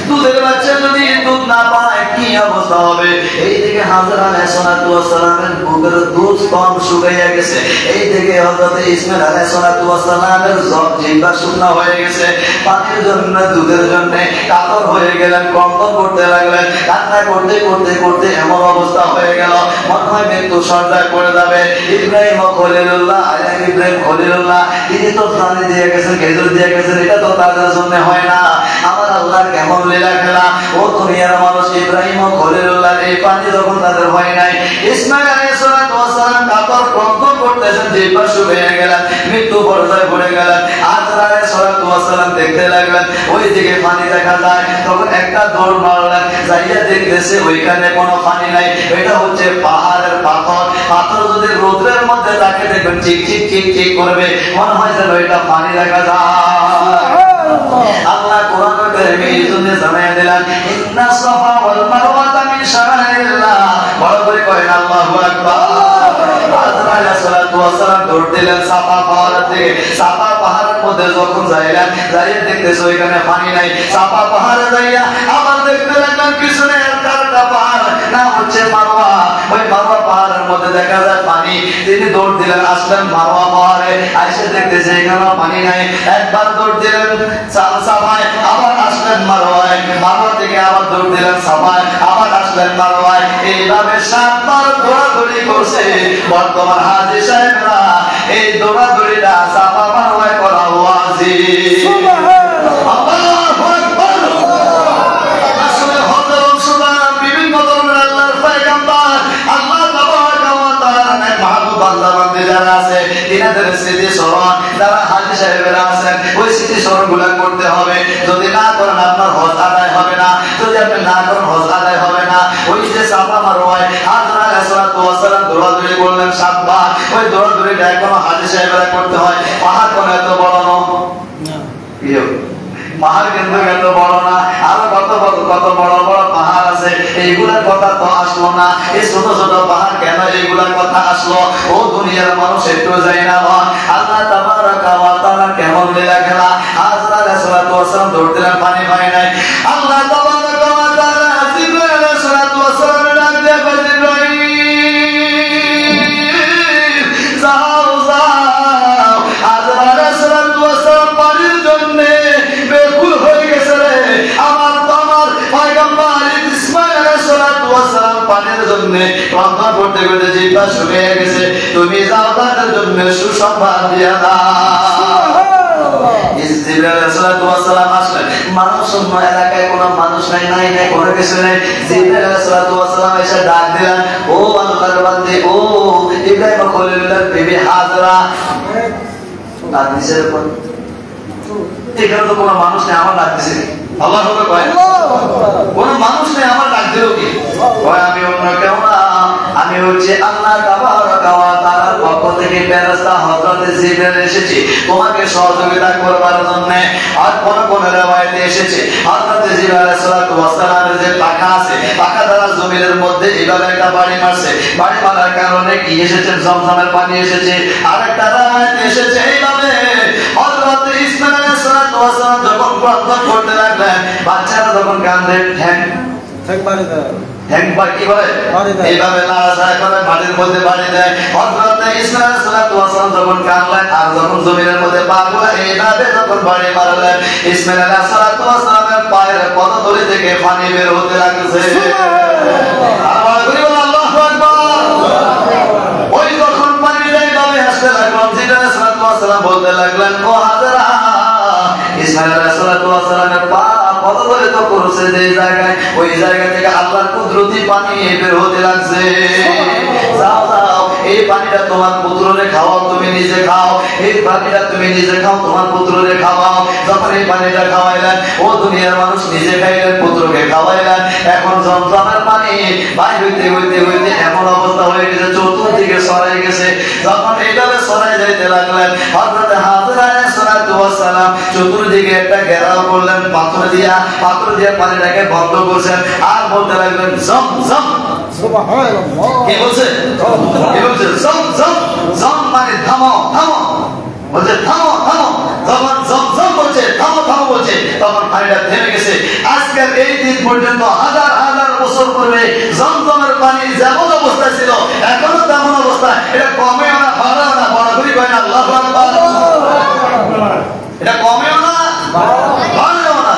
দুধের বাচ্চা যদি দুধ না পায় কি অবস্থা হবে? এইদিকে হাজরা আলাইহিস সালাতু ওয়াস সালামের বুকের দুধ কম শুকিয়ে গেছে, এইদিকে হযরত ইসমাঈল আলাইহিস সালাতু ওয়াস সালামের জিহ্বা শুকনো হয়ে গেছে। পানির জন্য দুধের জন্য কাতর হয়ে গেলেন, কম্পন করতে লাগলেন, কান্না করতে করতে করতে এমন অবস্থা হয়ে গেল মনে হয় মৃত্যু সজ্জায় পড়ে যাবে। ইব্রাহিম খলিলুল্লাহ ইব্রাহিম খলিলুল্লাহ তিনি তো পানি দিয়ে গেছেন, খেজুর দিয়ে গেছেন, এটা তো তাদের জন্য হয় না। আমার আল্লাহর কেমন লীলা খেলা। ও দুনিয়ার মানুষ, ইব্রাহিম খলিলুল্লাহ এই পানি যখন তাদের হয় নাই, ইসমাঈল আলাইহিস সালাতু ওয়াস সালাম কাতর কম্পন করতেছেন, জিহ্বা শুকিয়ে গেলেন, মৃত্যু পর্যায়ে পড়ে গেলেন। হাজরা আলাইহিস সালাতু ওয়াস সালাম দেখতে লাগলেন ওই দিকে পানি দেখা যায়, তখন একটা দৌড় মারলেন, যাইয়া দেখতেছে ওইখানে কোনো পানি নাই, এটা হচ্ছে পাহাড়ের পাথর। পাথর যদি রোদ্রের মধ্যে তাকে দেখবেন চিকচিক চিকচিক করবে, মনে হয় যেন এটা পানি দেখা যায়। আল্লাহ কোরআনুল কারীমে এই জন্য জানায় দিলেন ইন্না সাফা ওয়াল মারওয়াতা মিন শাআইরিল্লাহ, বড় করে করেন আল্লাহু আকবার। হাজরা আলাইহিস সালাতু ওয়াস সালাম দৌড় দিলেন সাফা পাহাড়ের দিকে। সাফা পাহাড়ের মধ্যে যখন যাইলেন, যাইয়া দেখতেছে ওইখানে পানি নাই। সাফা পাহাড়ে যাইয়া আবার দেখতে লাগলেন পিছনে একটা পাহাড়, নাম হচ্ছে মারওয়া। ওই মারওয়া পাহাড়ের মধ্যে দেখা যায় পানি। তিনি দৌড় দিলেন, আসলেন মারওয়া পাহাড়ে, আইসে দেখতেছে এখানে পানি নাই। একবার দৌড় দিলেন সাফায়, আবার আসলেন মারওয়ায়, মারওয়া থেকে আবার দৌড় দিলেন সাফায়, আবার আসলেন মারওয়ায়। এইভাবে 7 বার দৌড়াদৌড়ি করছে। বর্তমান হাজী সাহেবরা এই দৌড়াদৌড়িটা সাফা আমার ওয়াই করা ওয়াজি আল্লাহু আকবার। আসলে হযরত সুবহান বিভিন্ন ধরনের আল্লাহর পয়গম্বর আল্লাহ তাবারক ওয়া তাআলা মাহবুব বান্দা বান্দী যারা আছে তিনাদের স্মৃতি স্মরণ যারা হাজী সাহেবেরা আছেন ওই স্মৃতি স্মরণগুলো করতে হবে। যদি না করেন আপনার হজ আদায় হবে না, যদি আপনি না করেন হজ আদায় হবে না। ওই যে সাফা মারওয়ায় হাজরা আলাইহিস সালাতু ওয়াস সালাম দৌড়াদৌড়ি করলেন 7 বার, ওই দৌড়াদৌড়িটা এখনো হাজী সাহেবেরা করতে হয়। পাহাড় কোন এত বড় না, পাহাড় কিন্তু এত বড় না, আরো কত বড় বড় পাহাড় আছে, এইগুলার কথা তো আসলো না। এই ছোট ছোট পাহাড় কেন এইগুলার কথা আসলো? ও দুনিয়ার মানুষ একটু যাই না বল আল্লাহ তাবারক ওয়া তাআলা কেমন লীলা খেলা। হাজরা আলাইহিস সালাতু ওয়াস সালাম দৌড়তেন, পানি পায় নাই। আল্লাহ তাবারক ওয়া তাআলা জিবরাইল আলাইহিস সালাতু ওয়াস সালামের ডাক দিয়ে বলেন, জিবরাইল যাও যাও, হাজরা আলাইহিস সালাতু ওয়াস সালাম পানির জন্য বেকুল হয়ে গেছে রে। আমার পয়গম্বর ইসমাঈল আলাইহিস সালাতু ওয়াস সালাম পানির জন্য প্রার্থনা করতে করতে জিহ্বা শুকিয়ে গেছে, তুমি যাও তাদের জন্য সুসংবাদ দিয়ে দাও। জিবরাইল আলাইহিস সালাতু ওয়াস সালাম আসলেন, মানুষ শূন্য এলাকায় কোনো মানুষ নাই, কোনো কিছু নেই। জিবরাইল আলাইহিস সালাতু ওয়াস সালাম এসে ডাক দিলেন, ও আল্লাহর বান্দী, ও ইব্রাহিম খলিলুল্লাহর বিবি হাজরা। আর নিচের উপর এখানে তো কোনো মানুষ নেই, আমার ডাক দিছে আল্লাহ হবে কয় কোনো মানুষ নেই, আমার ডাক দিল কি? কয় আমি অন্য কেউ না, আমি হচ্ছে আল্লাহ তাবারক ওয়া তাআলার পক্ষ থেকে ফেরেশতা হযরত জিবরাইল এসেছি তোমাকে সহযোগিতা করবার জন্য। আর কোন riwayate এসেছে হযরত জিবরাইল আলাইহিস সালাতু ওয়াস সালামের যে পাখা আছে, পাখা দ্বারা জমিনের মধ্যে এইভাবে একটা বাড়ি মারছে, বাড়ি মারার কারণে কি এসেছে? জমজমের পানি এসেছে। আরেকটা riwayate এসেছে এইভাবে হযরত ইসমাঈল আলাইহিস সালাতু ওয়াস সালাম যখন প্রার্থনা করতে লাগলেন, বাচ্চারা যখন কাঁদে ঠ্যাং বাড়ি দেয়, কি বলে এইভাবে নাড়াচাড়া করে মাটির মধ্যে বাড়ি দেয়। হযরত ইসমাঈল আলাইহিস সালাতু ওয়াস সালাম যখন কাঁদলেন আর যখন জমিনের মধ্যে পা গুলো এইভাবে যখন বাড়ি মারলেন, ইসমাঈল আলাইহিস সালাতু ওয়াস সালামের পায়ের পদতলি থেকে পানি বের হতে লাগছে। আল্লাহু আকবার। ওই যখন পানিটা এইভাবে আসতে লাগলো, জিবরাইল আলাইহিস সালাতু ওয়াস সালাম বলতে লাগলেন, ও হাজরা, ইসমাঈল আলাইহিস সালাতু ওয়াস সালামের পা পদতলিত করেছে যে জায়গায়, ওই জায়গা থেকে আল্লাহর কুদরতি পানি বের হতে লাগছে। যাও যাও, এই পানিটা তোমার পুত্ররে খাওয়াও, তুমি নিজে খাও। এই পানিটা তুমি নিজে খাও, তোমার পুত্ররে খাওয়াও। যখন এই পানিটা খাওয়াইলেন, ও দুনিয়ার মানুষ নিজে খাইলেন, পুত্রকে খাওয়াইলেন। এখন জমজমের পানি বাইর হইতে হইতে হইতে এমন অবস্থা হয়ে গেছে, চতুর্দিকে ছড়াই গেছে। যখন এইভাবে ছড়াই যাইতে লাগলেন, হযরত হাজরা আলাইহিস সালাতু ওয়াস সালাম চতুর্দিকে একটা ঘেরাও করলেন পাথর দিয়ে পানিটাকে বন্ধ করছেন। আর বলতে লাগলেন, জম জম। সুবহানাল্লাহ। কি বলছে? জম জম। জম মানে থামো থামো, বলছে থামো থামো। যখন জম জম বলছে, থামো থামো বলছে, তখন পানিটা থেমে গেছে। আজকের এই দিন পর্যন্ত হাজার হাজার বছর পূর্বে জমজমের পানি যেমন অবস্থা ছিল এখনো তেমন অবস্থা। এটা কমেও না, বাড়াও না, বড় করি কয় না। আল্লাহু আকবার। এটা কমেও না, বাড়াও না,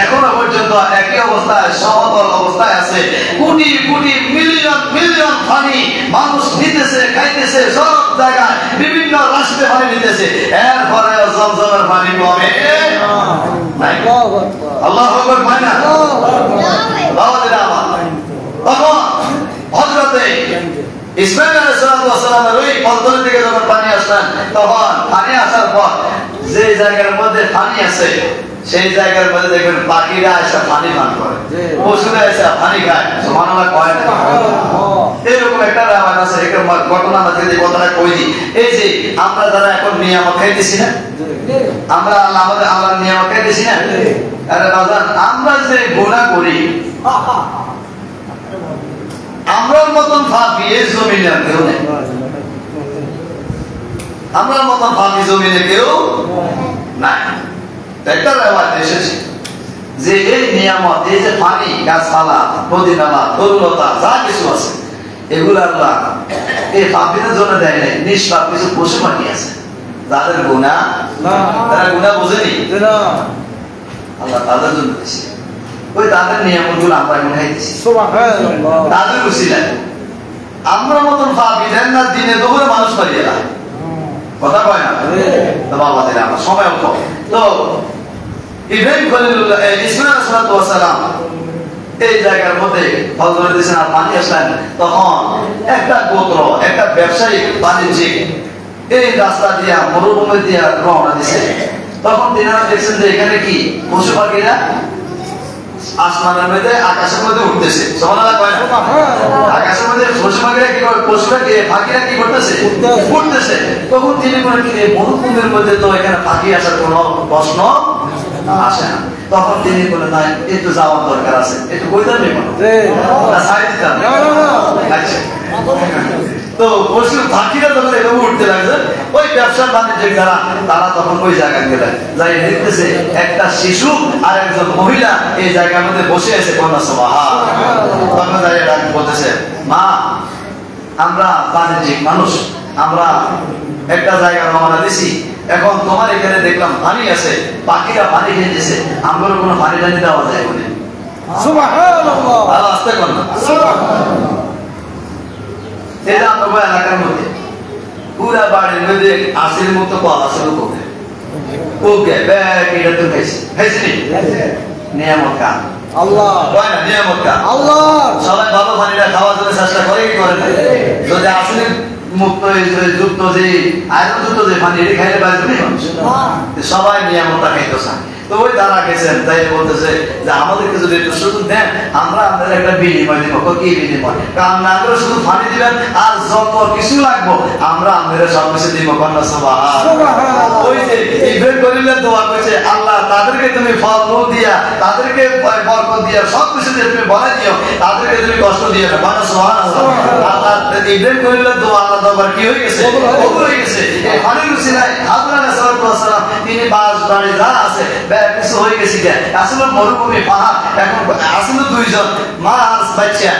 এখনো পর্যন্ত একই অবস্থায় সমতল অবস্থায় আছে। কোটি কোটি মিলিয়ন মিলিয়ন পানি মানুষ নিতেছে, খাইতেছে, সব জায়গায় বিভিন্ন রাষ্ট্রে পানি নিতেছে, এরপরে জমজমের পানি কমে নাই। আল্লাহু আকবার। হয় না বাবাদের আমার? তখন হযরতে ইসমাঈল আলাইহিস সালামের ওই পদ্ধতি থেকে যখন পানি আসলেন, তখন পানি আসার পর যে জায়গার মধ্যে পানি আছে সেই জায়গার মধ্যে দেখবেন পাখিরা এসে পানি পান করে, পশুরা এসে পানি খায়। সুবহানাল্লাহ কয় না? এরকম একটা রামায়ণ আছে, একটা ঘটনা আছে, যে কথাটা কই দিই। এই যে আমরা যারা এখন নিয়ামত খাইতেছি না, আমরা আমাদের আল্লাহর নিয়ামত খাইতেছি না, আরে বাজান, আমরা যে গুনাহ করি, আমরার মতন পাপী এই জমিনে কেউ নেই। আমরার মতন পাপী জমিনে কেউ নাই। একটা রেওয়াজ এসেছে যে এই নিয়ামত, এই যে পানি, গাছপালা, নদী-নালা, তরুলতা যা কিছু আছে, এগুলো আল্লাহ এই পাপীদের জন্য দেয় নাই। নিষ্পাপ কিছু পশু পাখি আছে যাদের গুনাহ, তারা গুনাহ বোঝেনি, আল্লাহ তাদের জন্য দিয়েছে। ওই তাদের নিয়ামত গুলো আমরা গুনাহ দিচ্ছি, তাদের উসিলায়। আমরা মতন পাপী জান্নাত দিনে দুপুরে মানুষ মারিয়ে না, কথা কয় না? তো বাবা দিলে আমার সময় অল্প। তো ইব্রাহিম খলিলুল্লাহ ইসমাঈল আলাইহিস সালাম এই জায়গার মধ্যে হযরত দিয়েছেন আর পানি আসলেন, তখন একটা গোত্র, একটা ব্যবসায়িক বাণিজ্যিক এই রাস্তা দিয়া মরুভূমি দিয়া রওনা দিছে। তখন তিনারা দেখছেন যে এখানে কি পশু পাখিরা আসমানের মধ্যে আকাশের মধ্যে উঠতেছে। সুবহানাল্লাহ কয় না? আকাশের মধ্যে পশু পাখিরা কি করে, পাখিরা কি করতেছে, উঠতেছে। তখন তিনি বলেন কি মরুভূমির মধ্যে তো এখানে পাখি আসার কোনো প্রশ্ন আসে না। তখন তিনি বলে না, একটু যাওয়ার দরকার আছে, একটু কইতাম না ছাড়ি দিতাম। আচ্ছা, তো পশু পাখিরা যখন এভাবে উঠতে লাগছে, ওই ব্যবসা বাণিজ্যিক যারা তারা তখন ওই জায়গায় গেলেন, যাই দেখতেছে একটা শিশু আর একজন মহিলা এই জায়গার মধ্যে বসে আছে। কন্যা তখন যাই বলতেছে, মা আমরা বাণিজ্যিক মানুষ, আমরা একটা জায়গা রওনা দিছি, এখন তোমার এখানে দেখলাম পানি আছে, পাখিরা পানি খেয়েছে, আমার কোনো পানি টানি দেওয়া যায় বলে। সুবহানাল্লাহ, আস্তে কর না। এই যে আমরা এলাকার মধ্যে পুরা বাড়ির মধ্যে আসির মতো কল আছে, ওকে ব্যাগ এটা তো খাইছি, খাইছি নিয়ামত কান আল্লাহ, কয় না নিয়ামত কান আল্লাহ। সবাই ভালো পানিটা খাওয়ার জন্য চেষ্টা করে কি করে না? যদি আসলে মুক্ত যুক্ত যে আয়রন যুক্ত যে পানি এটি খাইলে বাঁচবে সবাই নিয়ামতটা খাইতে চান। তো ওই তারা গেছেন, তাই বলতেছে যে আমাদেরকে যদি একটু সুযোগ দেন, আমরা আপনাদের একটা বিনিময় দিব। কি বিনিময়? কারণ না করে শুধু পানি দিবেন আর যত কিছু লাগবো আমরা আপনাদের সব কিছু দিব। কন্যা সুবহানাল্লাহ। ওই যে ইব্রাহিম খলিলুল্লাহ দোয়া করেছে, আল্লাহ তাদেরকে তুমি ফল দিয়া, তাদেরকে বরকত দিয়া, সব কিছু দিয়ে তুমি বলে দিও, তাদেরকে তুমি কষ্ট দিও না। কন্যা সুবহানাল্লাহ। আল্লাহ ইব্রাহিম খলিলুল্লাহ দোয়া আল্লাহ দরবার কি হয়ে গেছে, কবুল হয়ে গেছে। এই পানির উসিলায় হাজর আলাইহিস সালাম তিনি বাস বাড়ি যা আছে কিছু হয়ে গেছে। আসলে মরুভূমি পাহাড়, এখন আসলে দুইজন মা আর বাচ্চা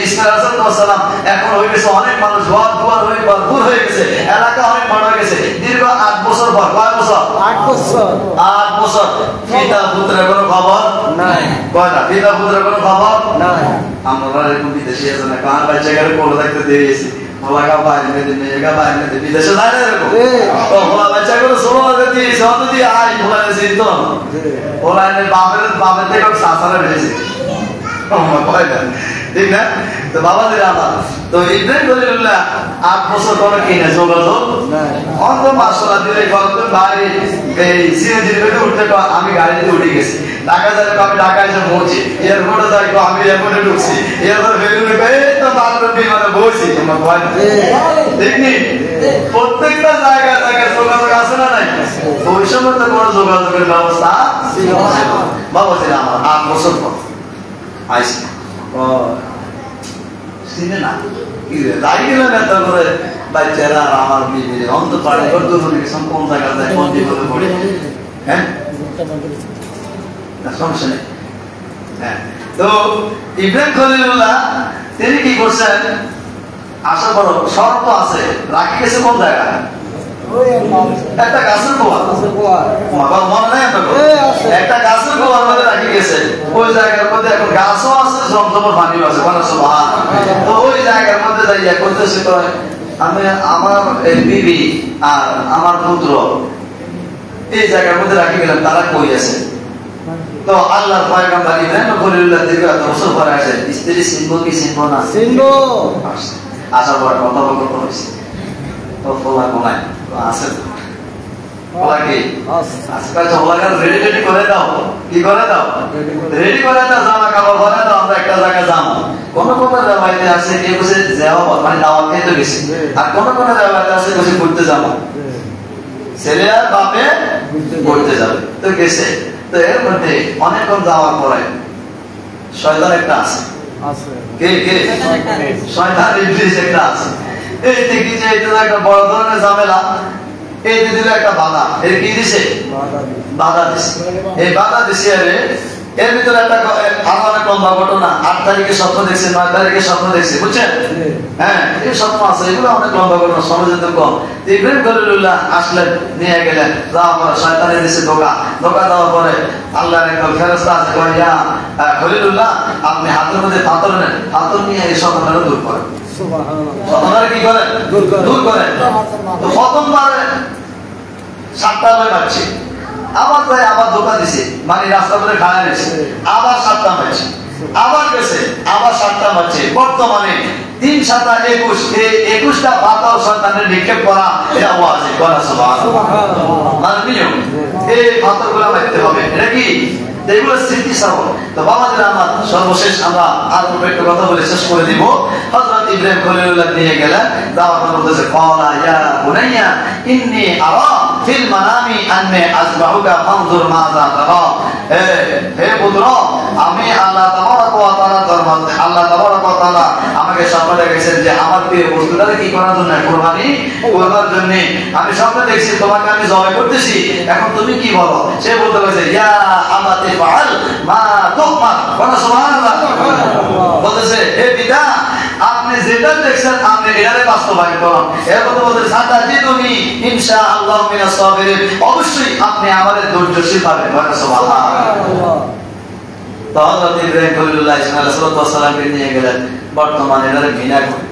ইসমাঈল আলাইহিস সালাম, এখন হয়ে গেছে অনেক মানুষ, ঘর দুয়ার হয়ে ভরপুর হয়ে গেছে, এলাকা অনেক বড় হয়ে গেছে। দীর্ঘ 8 বছর পর, কয় বছর? 8 বছর। 8 বছর পিতা পুত্রের কোনো খবর নাই। কয় না, পিতা পুত্রের কোনো খবর নাই। আমরা এরকম বিদেশে আছে না, কার বাচ্চাকে কোলে থাকতে দিয়েছি, ওলাকা বাইরে মেয়ে মেয়েকা বাইরে মেয়ে বিদেশে যায় না এরকম। ও ওলা বাচ্চাগুলো ষোলো দিয়ে সব দিয়ে আয় ওলা চিন্ত ওলা বাপের থেকে শাসারে বেশি ঠিক না? তো বাবাদের আমার তো ইব্রাহিম খলিলুল্লাহ 8 বছর পরে কিনে যোগাযোগ অন্ত মাসলা দিলে ভাই এই সিএনজির বেগে উঠতে, আমি গাড়িতে উঠে গেছি, ঢাকা যাই আমি ঢাকায় এসে পৌঁছি, এয়ারপোর্টে যাই আমি এয়ারপোর্টে ঢুকছি, এয়ারপোর্টে বেরোলে তো বাথরুম বিমানে বসি। তোমার ভয় ঠিক নেই? প্রত্যেকটা জায়গায় জায়গায় যোগাযোগ আছে না নাই? ওই সময় তো কোনো যোগাযোগের ব্যবস্থা বাবা ছিল আমার 8 বছর পর আইসি চিনে না দাঁড়িয়ে গেলেন এত করে বাচ্চারা আর আমার বিবি অন্ত পাড়ে কোন জায়গা যায়, কোন বিপদে পড়ে। হ্যাঁ, সমস্যা নেই। হ্যাঁ, তো ইব্রাহিম খলিলুল্লাহ তিনি কি করছেন, আশা করো শর্ত আছে, রাখি গেছে কোন জায়গায়? একটা গাছের গোয়া, মনে নাই একটা গাছের গোয়ার মধ্যে রাখি গেছে। ওই জায়গার মধ্যে এখন গাছও আছে, জমজমের পানিও আছে। তো ওই জায়গার মধ্যে যাইয়া করতেছে, আমি আমার বিবি আর আমার পুত্র এই জায়গার মধ্যে রাখি গেলাম, তারা কই আছে? তো আল্লাহর পয়গম্বর ইব্রাহিম খলিলুল্লাহ দীর্ঘ 1 বছর পরে আসে, স্ত্রী চিনব কি চিনব না? চিনব। আসার পর কথা বলতে হয়েছে, তো ফলা কোনায় আছে রেডি করে দাও, কি করে দাও, রেডি করে দাও, জামা কাপড় করে দাও, আমরা একটা জায়গায় যাবো। কোন কোন জায়গায় আছে কেউ বসে যাওয়া মানে দাওয়াত খেতে গেছে, আর কোন কোন জায়গায় আছে বসে ঘুরতে যাবো, ছেলে আর বাপে ঘুরতে যাবে। তো গেছে, তো এর মধ্যে অনেকক্ষণ যাওয়ার পরে শয়তান একটা আছে, কে কে শয়তান ইবলিস একটা আছে। এই দেখি যে এটা একটা বড় ধরনের ঝামেলা, এই দিলে একটা বাধা, এর কি দিছে? বাধা দিছে। এই বাধা দিছে এর ভিতরে একটা অনেক লম্বা ঘটনা। 8 তারিখে স্বপ্ন দেখছে, 9 তারিখে স্বপ্ন দেখছে, বুঝছেন? হ্যাঁ, এই স্বপ্ন আছে, এগুলো অনেক লম্বা ঘটনা, সময় যেতে কম। ইব্রাহিম খলিলুল্লাহ আসলেন, নিয়ে গেলেন, যাওয়ার পরে শয়তানের দিছে ধোঁকা দেওয়ার পরে আল্লাহর একদল ফেরেশতা আছে, কয় ইয়া খলিলুল্লাহ আপনি হাতের মধ্যে পাথর নেন, পাথর নিয়ে এই স্বপ্নটা দূর করেন। আপনারা কি করেন? দূর করেন। তো প্রথমবার 7টা মারছে, আবার তাই আবার ধোকা দিছে, মানে রাস্তা ধরে খাড়া গেছে, আবার 7টা মারছে, আবার গেছে, আবার 7টা মারছে। বর্তমানে 3 × 7 = 21, এই 21টা পাতাও সন্তানের নিক্ষেপ করা, এটা ওয়াজিব। সুবহানাল্লাহ। মানে নিয়ম, এই পাথরগুলো মারতে হবে। এটা কি? এগুলো স্মৃতি স্থাপন। তো বাবাদের আমার সর্বশেষ আমরা আরো একটু কথা বলে শেষ করে দিব। হযরত ইব্রাহিম খলিলুল্লাহ নিয়ে গেলেন, দাওয়াত করতেছে, ক্বালা ইয়া বুনাইয়া ইন্নী আরা ফিল মানামি আন্নী আযবাহুকা ফানজুর মাযা তারা। হে পুত্র, আমি আল্লাহ তাবারক ওয়া তাআলা আল্লাহ তাবারক ওয়া তাআলা আমাকে স্বপ্ন দেখিয়েছেন যে আমার প্রিয় বস্তুটাকে কি করার জন্য? কুরবানি করবার জন্য। আমি স্বপ্নে দেখছি তোমাকে আমি জবাই করতেছি, এখন তুমি কি বলো? সে বলতে গেছে, ইয়া আমাতি ফাআল মা তুমার। সুবহানাল্লাহ। বলতেছে, হে পিতা, আপনি যেটা দেখছেন আপনি এটারে বাস্তবায়ন করুন। এরপর বলতে সাতাজিদুনি ইনশাআল্লাহ মিনাস সাবিরিন, অবশ্যই আপনি আমাদের ধৈর্যশীল পাবেন। সুবহানাল্লাহ। তো হযরত ইব্রাহিম খলিলুল্লাহ ইসমাঈল আলাইহিস সালামকে নিয়ে গেলেন। বর্তমানে এটারে মিনা করে,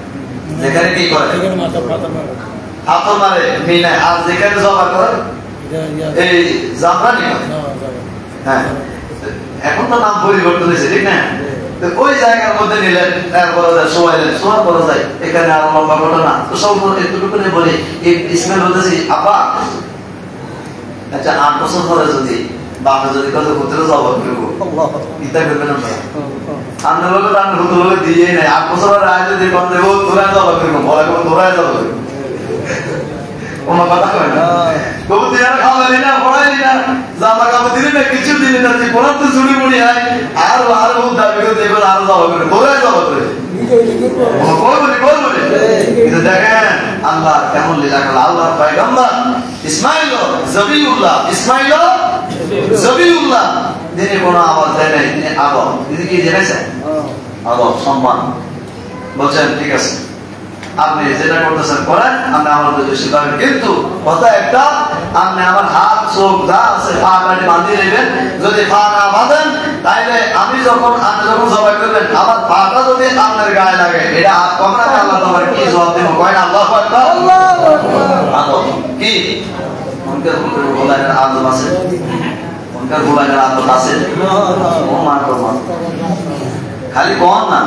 যেখানে কি করে? হাতর মারে, মিনা। আর যেখানে জবা করে এই জামরানি করে। হ্যাঁ, এখন তো নাম পরিবর্তন হয়েছে, ঠিক না? ওই জায়গার মধ্যে নিলেন, এরপরে শোয়াইলেন, শোয়ার পরে যায় এখানে আরো লম্বা ঘটনা। তো সব এতটুকু বলি, ইসমাইল বলতেছি, আপা আচ্ছা 8 বছর পরে যদি বাপে যদি কত পুত্র জবাব করবো, ইত্যা করবেন আপনার লোক আপনার হুতুর লোক দিয়ে নেই। 8 বছরের আগে যদি কম দেবো তোরা জবাব করবো, বলা করবো তোরাই জবাব করবো। ওনার কথা কয় না, তবু তুই আর খাওয়ালি না, পড়াইলি না, জামা কাপড় দিলি না, কিছু দিলি না, তুই পড়ার তো চুরি মুড়ি হয়, আর বহু দাবি করে দেখবেন আরো জবাব করে, তোরাই জবাব করে। কিন্তু দেখেন আল্লাহ কেমন লীলা করল। আল্লাহ পয়গম্বর ইসমাঈল জবিউল্লাহ, ইসমাঈল জবিউল্লাহ, তিনি কোনো আওয়াজ দেয় নাই, তিনি আদব, তিনি কি জেনেছেন? আদব, সম্মান। বলছেন ঠিক আছে, আপনি যেটা করতেছেন করেন, আপনি আমার বেশি করেন, কিন্তু কথা একটা, আপনি আমার হাত চোখ যা আছে পা কাটি বাঁধিয়ে নেবেন। যদি পা না বাঁধেন তাইলে আপনি যখন জবাই করবেন, আমার পাটা যদি আপনার গায়ে লাগে, এটা হাত কমরাকে আল্লাহ তোমার কি জবাব দেবো? কয় না আল্লাহু আকবার। আদব কি? উনকার গোলামের আদব আছে, উনকার গোলামের আদব আছে। ও মান করমান খালি কম না,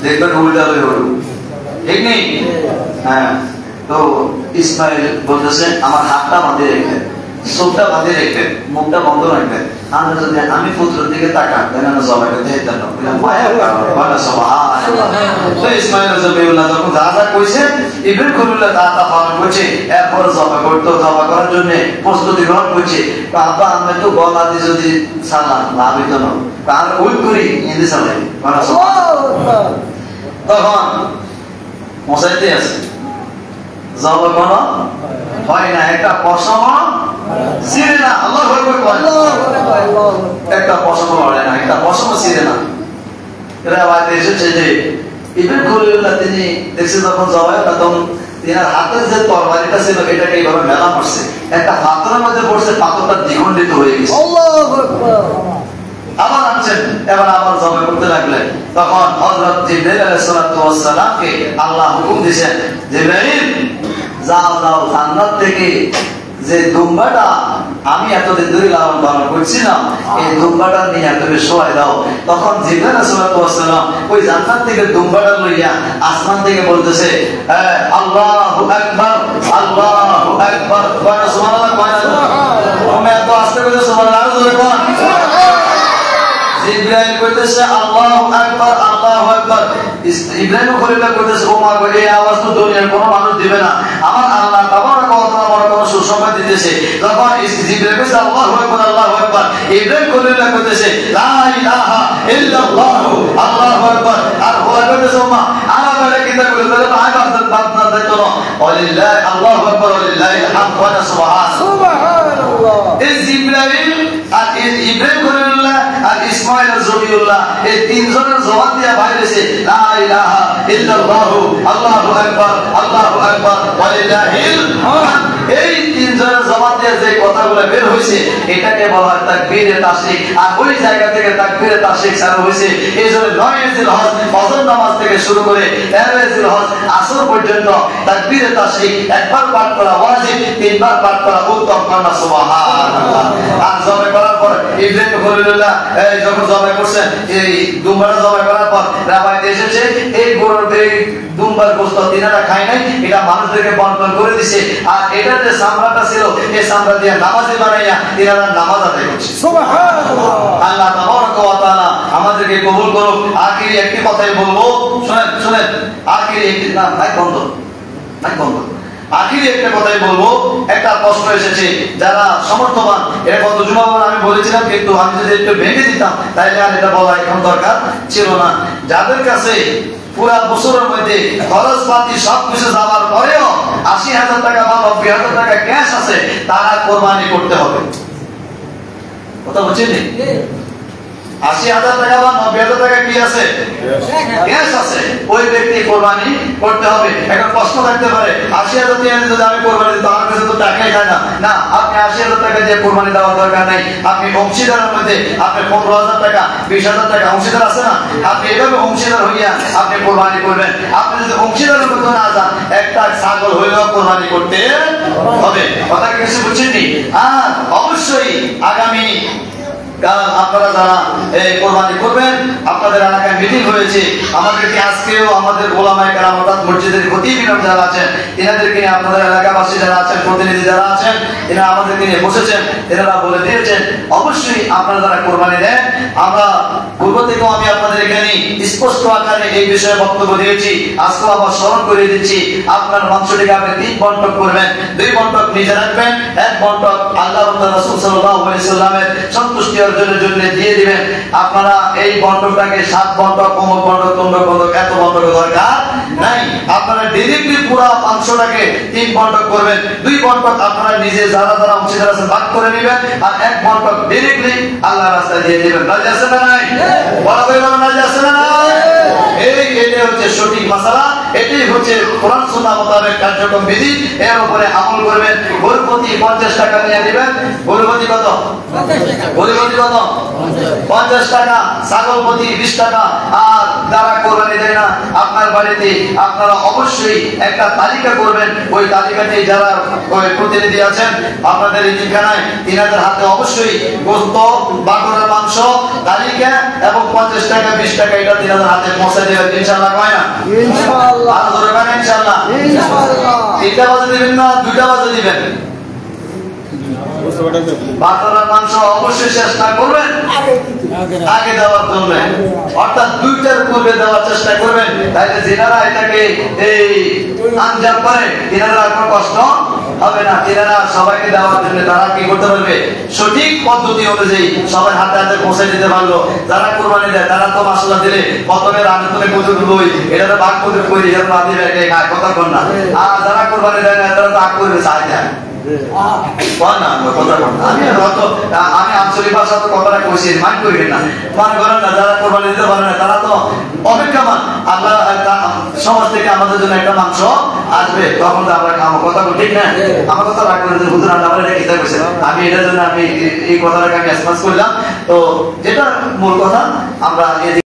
দেখবেন উল্টা হয়ে হল, ঠিক নেই? হ্যাঁ। তো ইসমাইল বলতেছেন, আমার হাতটা বাঁধিয়ে রেখেন, চোখটা বাঁধিয়ে রেখেন, মুখটা বন্ধ রাখবেন। আমরা যদি আমি পুত্রের দিকে তাকান তাহলে আমরা জবাই করতে যেতাম না। তো ইসমাইল জবিউল্লাহ যখন যা যা কইছেন, ইব্রাহিম খলিলুল্লাহ তা তা পালন করছে। এরপর জবাই করতে, জবা করার জন্য প্রস্তুতি গ্রহণ করছে। আব্বা আমি তো গলা দিয়ে যদি সালাম লাভ হইত না, আর ওই করি হিন্দি সালাই। তখন মশাইতে আছে, জবা কোনো হয় না, একটা পশম ছিঁড়ে না। আল্লাহ একটা পশম লড়ে না, একটা পশম ছিঁড়ে না। এরা বাড়িতে এসেছে যে ইব্রাহিম খলিলুল্লাহ তিনি দেখছে যখন জবাই, তখন তিনার হাতের যে তরবারিটা ছিল এটাকে এইভাবে মেলা মারছে, একটা পাথরের মধ্যে পড়ছে, পাথরটা দ্বিখণ্ডিত হয়ে গেছে। আবার আনছেন, এবার আবার জবাই করতে লাগলেন। তখন হযরত জিবরাইল আলাইহিস সালামকে আল্লাহ হুকুম দিয়েছেন, জিবরাইল যাও যাও, জান্নাত থেকে যে দুম্বাটা আমি এতদিন ধরে লালন পালন করছিলাম, এই দুম্বাটা নিয়ে তুমি শোয়াই দাও। তখন জিবরাইল আলাইহিস সালাম ওই জান্নাত থেকে দুম্বাটা লইয়া আসমান থেকে বলতেছে, আল্লাহু আকবার, আল্লাহু আকবার। সুবহানাল্লাহ, আমি এত আস্তে করে সুবহানাল্লাহ আরো জোরে কোন। ইব্রাহিম কইতেছে আল্লাহু আকবার, আল্লাহু আকবার। ইব্রাহিম খলিলুল্লাহ কইতেছে, ও মা গো, এই আওয়াজ তো দুনিয়ার কোনো মানুষ দিবে না, আমার আল্লাহ তাবারক ওয়া তাআলা আমার কোনো সুসংবাদ দিতেছে। তখন ইব্রাহিম কইছে আল্লাহু আকবার, আল্লাহু আকবার। ইব্রাহিম খলিলুল্লাহ কইতেছে লা ইলাহা ইল্লাল্লাহ, আল্লাহু আকবার। আর ওয়া কইতেছে, ও মা আমার বলে কিতা কইলো, তাহলে ভাই বাপ না দেখতো না। ওয়ালিল্লাহ, আল্লাহু আকবার, ওয়ালিল্লাহিল হামদ, ওয়া সুবহানাল্লাহ। এই ইব্রাহিম আর ইব্রাহিম খলিলুল্লাহ আর ইসমাঈল জবিউল্লাহ, এই তিনজনের জবাব দিয়া বাইরেছে লা ইলাহা ইল্লাল্লাহ, আল্লাহু আকবার, আল্লাহু আকবার, ওয়ালিল্লাহিল হামদ। এই তিনজনের জবাব দিয়ে যে কথাগুলো বের হইছে এটাকে বলা হয় তাকবীরে তাশরিক। আর ওই জায়গা থেকে তাকবীরে তাশরিক চালু হইছে। এইজন্য 9 জিলহজ ফজর নামাজ থেকে থেকে শুরু করে তাহওয়াজুল হজ আসর পর্যন্ত তাকবীরে তাশরিক একবার পাঠ করা ওয়াজিব, তিনবার পাঠ করা উত্তম। কান্না সুবহানাল্লাহ। আর জবাই করার পর ইব্রাহিম খলিলুল্লাহ যখন জবাই করছেন, এই দুম্বাটা জবাই করার পর রাবাইতে এসেছে এই গরুর এই দুম্বার গোশত তিনারা খায় নাই, এটা মানুষদেরকে বন্টন করে দিছে। আর এটা যে চামড়াটা ছিল এই চামড়া দিয়ে নামাজি বানাইয়া তিনারা নামাজ আদায় করছে। সুবহানাল্লাহ। আল্লাহ তাবারক ওয়া তাআলা আমাদেরকে কবুল করুক। আখিরি একটি কথাই বলবো, শুনেন শুনেন, আখিরি একটি না নাই বন্ধ নাই বন্ধ আখিরি একটা কথাই বলবো। একটা প্রশ্ন এসেছে, যারা সমর্থবান, এর গত জুমাবার আমি বলেছিলাম, কিন্তু আমি যদি একটু ভেঙে দিতাম তাহলে আর এটা বলা এখন দরকার ছিল না। যাদের কাছে পুরা বছরের মধ্যে খরচপাতি সবকিছু যাওয়ার পরেও ৮০,০০০ টাকা বা ৯০,০০০ টাকা ক্যাশ আছে, তারা কোরবানি করতে হবে। কথা বুঝছেন? ৮০,০০০ টাকা বা ৯০,০০০ টাকা কি আছে? ক্যাশ আছে। ওই ব্যক্তি কোরবানি করতে হবে। এখন প্রশ্ন থাকতে পারে, ৮০,০০০ টাকা যদি আমি কোরবানি দিই, আমার কাছে তো টাকাই খায় না। না, আপনি ৮০,০০০ টাকা দিয়ে কোরবানি দেওয়ার দরকার নাই। আপনি অংশীদারের মধ্যে আপনি ১৫,০০০ টাকা ২০,০০০ টাকা অংশীদার আছে না, আপনি এভাবে অংশীদার হইয়া আপনি কোরবানি করবেন। আপনি যদি অংশীদারের মধ্যে না যান, একটা ছাগল হইলেও কোরবানি করতে হবে। কথা কি কিছু বুঝছেননি? আর অবশ্যই আগামী কারণ আপনারা যারা এই কোরবানি করবেন, আপনাদের এলাকায় মিটিং হয়েছে, আমাদেরকে আজকেও আমাদের ওলামায়ে কেরাম অর্থাৎ মসজিদের খতিব ইমাম যারা আছেন, এনাদেরকে নিয়ে আপনাদের এলাকাবাসী যারা আছেন, প্রতিনিধি যারা আছেন, এনারা আমাদেরকে নিয়ে বসেছেন, এনারা বলে দিয়েছেন অবশ্যই আপনারা যারা কোরবানি দেন, আমরা পূর্ব থেকেও আমি আপনাদের এখানে স্পষ্ট আকারে এই বিষয়ে বক্তব্য দিয়েছি, আজকেও আবার স্মরণ করে দিচ্ছি, আপনার মাংসটিকে আপনি ৩ বন্টক করবেন। ২ বন্টক নিজে রাখবেন, ১ বন্টক আল্লাহ ওয়া রাসূল সাল্লাল্লাহু আলাইহি সাল্লামের সন্তুষ্টি অর্জনের জন্য দিয়ে দিবেন। আপনারা এই বন্টকটাকে ৭ বন্টক, অমুক বন্টক, তমুক বন্টক, এত বন্টক দরকার নাই। আপনারা ডাইরেক্টলি পুরো মাংসটাকে ৩ বন্টক করবেন। ২ বন্টক আপনারা নিজে যারা যারা অংশীদার আছেন ভাগ করে নেবেন, আর ১ বন্টক ডাইরেক্টলি আল্লাহর রাস্তায় দিয়ে দিবেন। রাজি আছেন না নাই? বলা ভাই বলেন, রাজি আছেন না নাই? এটাই হচ্ছে সঠিক মাসালা, এটাই হচ্ছে কোরআন সুন্নাহ মোতাবেক কার্যক্রম বিধি। এর উপরে আমল করবেন। গরু প্রতি ৫০ টাকা নিয়ে দিবেন। গরু প্রতি কত? গরু প্রতি কত? ৫০ টাকা। ছাগল প্রতি ২০ টাকা। আর যারা কোরবানি দেয় না আপনার বাড়িতে, আপনারা অবশ্যই একটা তালিকা করবেন। ওই তালিকাতে যারা প্রতিনিধি আছেন আপনাদের এই ঠিকানায়, তিনাদের হাতে অবশ্যই গোশত, বাকরের মাংস তালিকা এবং ৫০ টাকা ২০ টাকা এটা তিনাদের হাতে পৌঁছে দেবেন। ইনশাআল্লাহ কয় না? ইনশাআল্লাহ। আর ধরে মানে ইনশাআল্লাহ। ইনশাআল্লাহ। ৩টা বাজে দিবেন না ২টা বাজে দিবেন? বাকরের মাংস অবশ্যই চেষ্টা করবেন আগে দেওয়ার জন্য, অর্থাৎ ২টার পূর্বে দেওয়ার চেষ্টা করবেন। তাইলে যারা এটাকে এই আঞ্জাম করে তিনারা কোনো কষ্ট হবে না। তিনারা সবাইকে দেওয়ার জন্য তারা কি করতে পারবে? সঠিক পদ্ধতি অনুযায়ী সবাই হাতে হাতে পৌঁছে দিতে পারলো। যারা কোরবানি দেয় তারা তো মাসাল্লাহ দিলে প্রথমে রান্না করে মজুর বই এটা তো ভাগ করে করি, এর না দিলে খায়, কথা কর না। আর যারা কোরবানি দেয় না তারা ভাগ করে চাই না। আমি আঞ্চলিক ভাষা তো কথাটা কইছি, মান করবেন না, মান করেন না। যারা কোরবানি দিতে পারে না তারা তো অপেক্ষামান, আল্লাহ সমাজ থেকে আমাদের জন্য একটা মাংস আসবে, তখন তো আমরা খাবো। কথা ঠিক না? আমার কথা রাখবেন যে হুজুর আমরা এটা কিতা কইছেন, আমি এটার জন্য আমি এই কথাটাকে আমি এক্সপ্রেস করলাম। তো যেটা মূল কথা, আমরা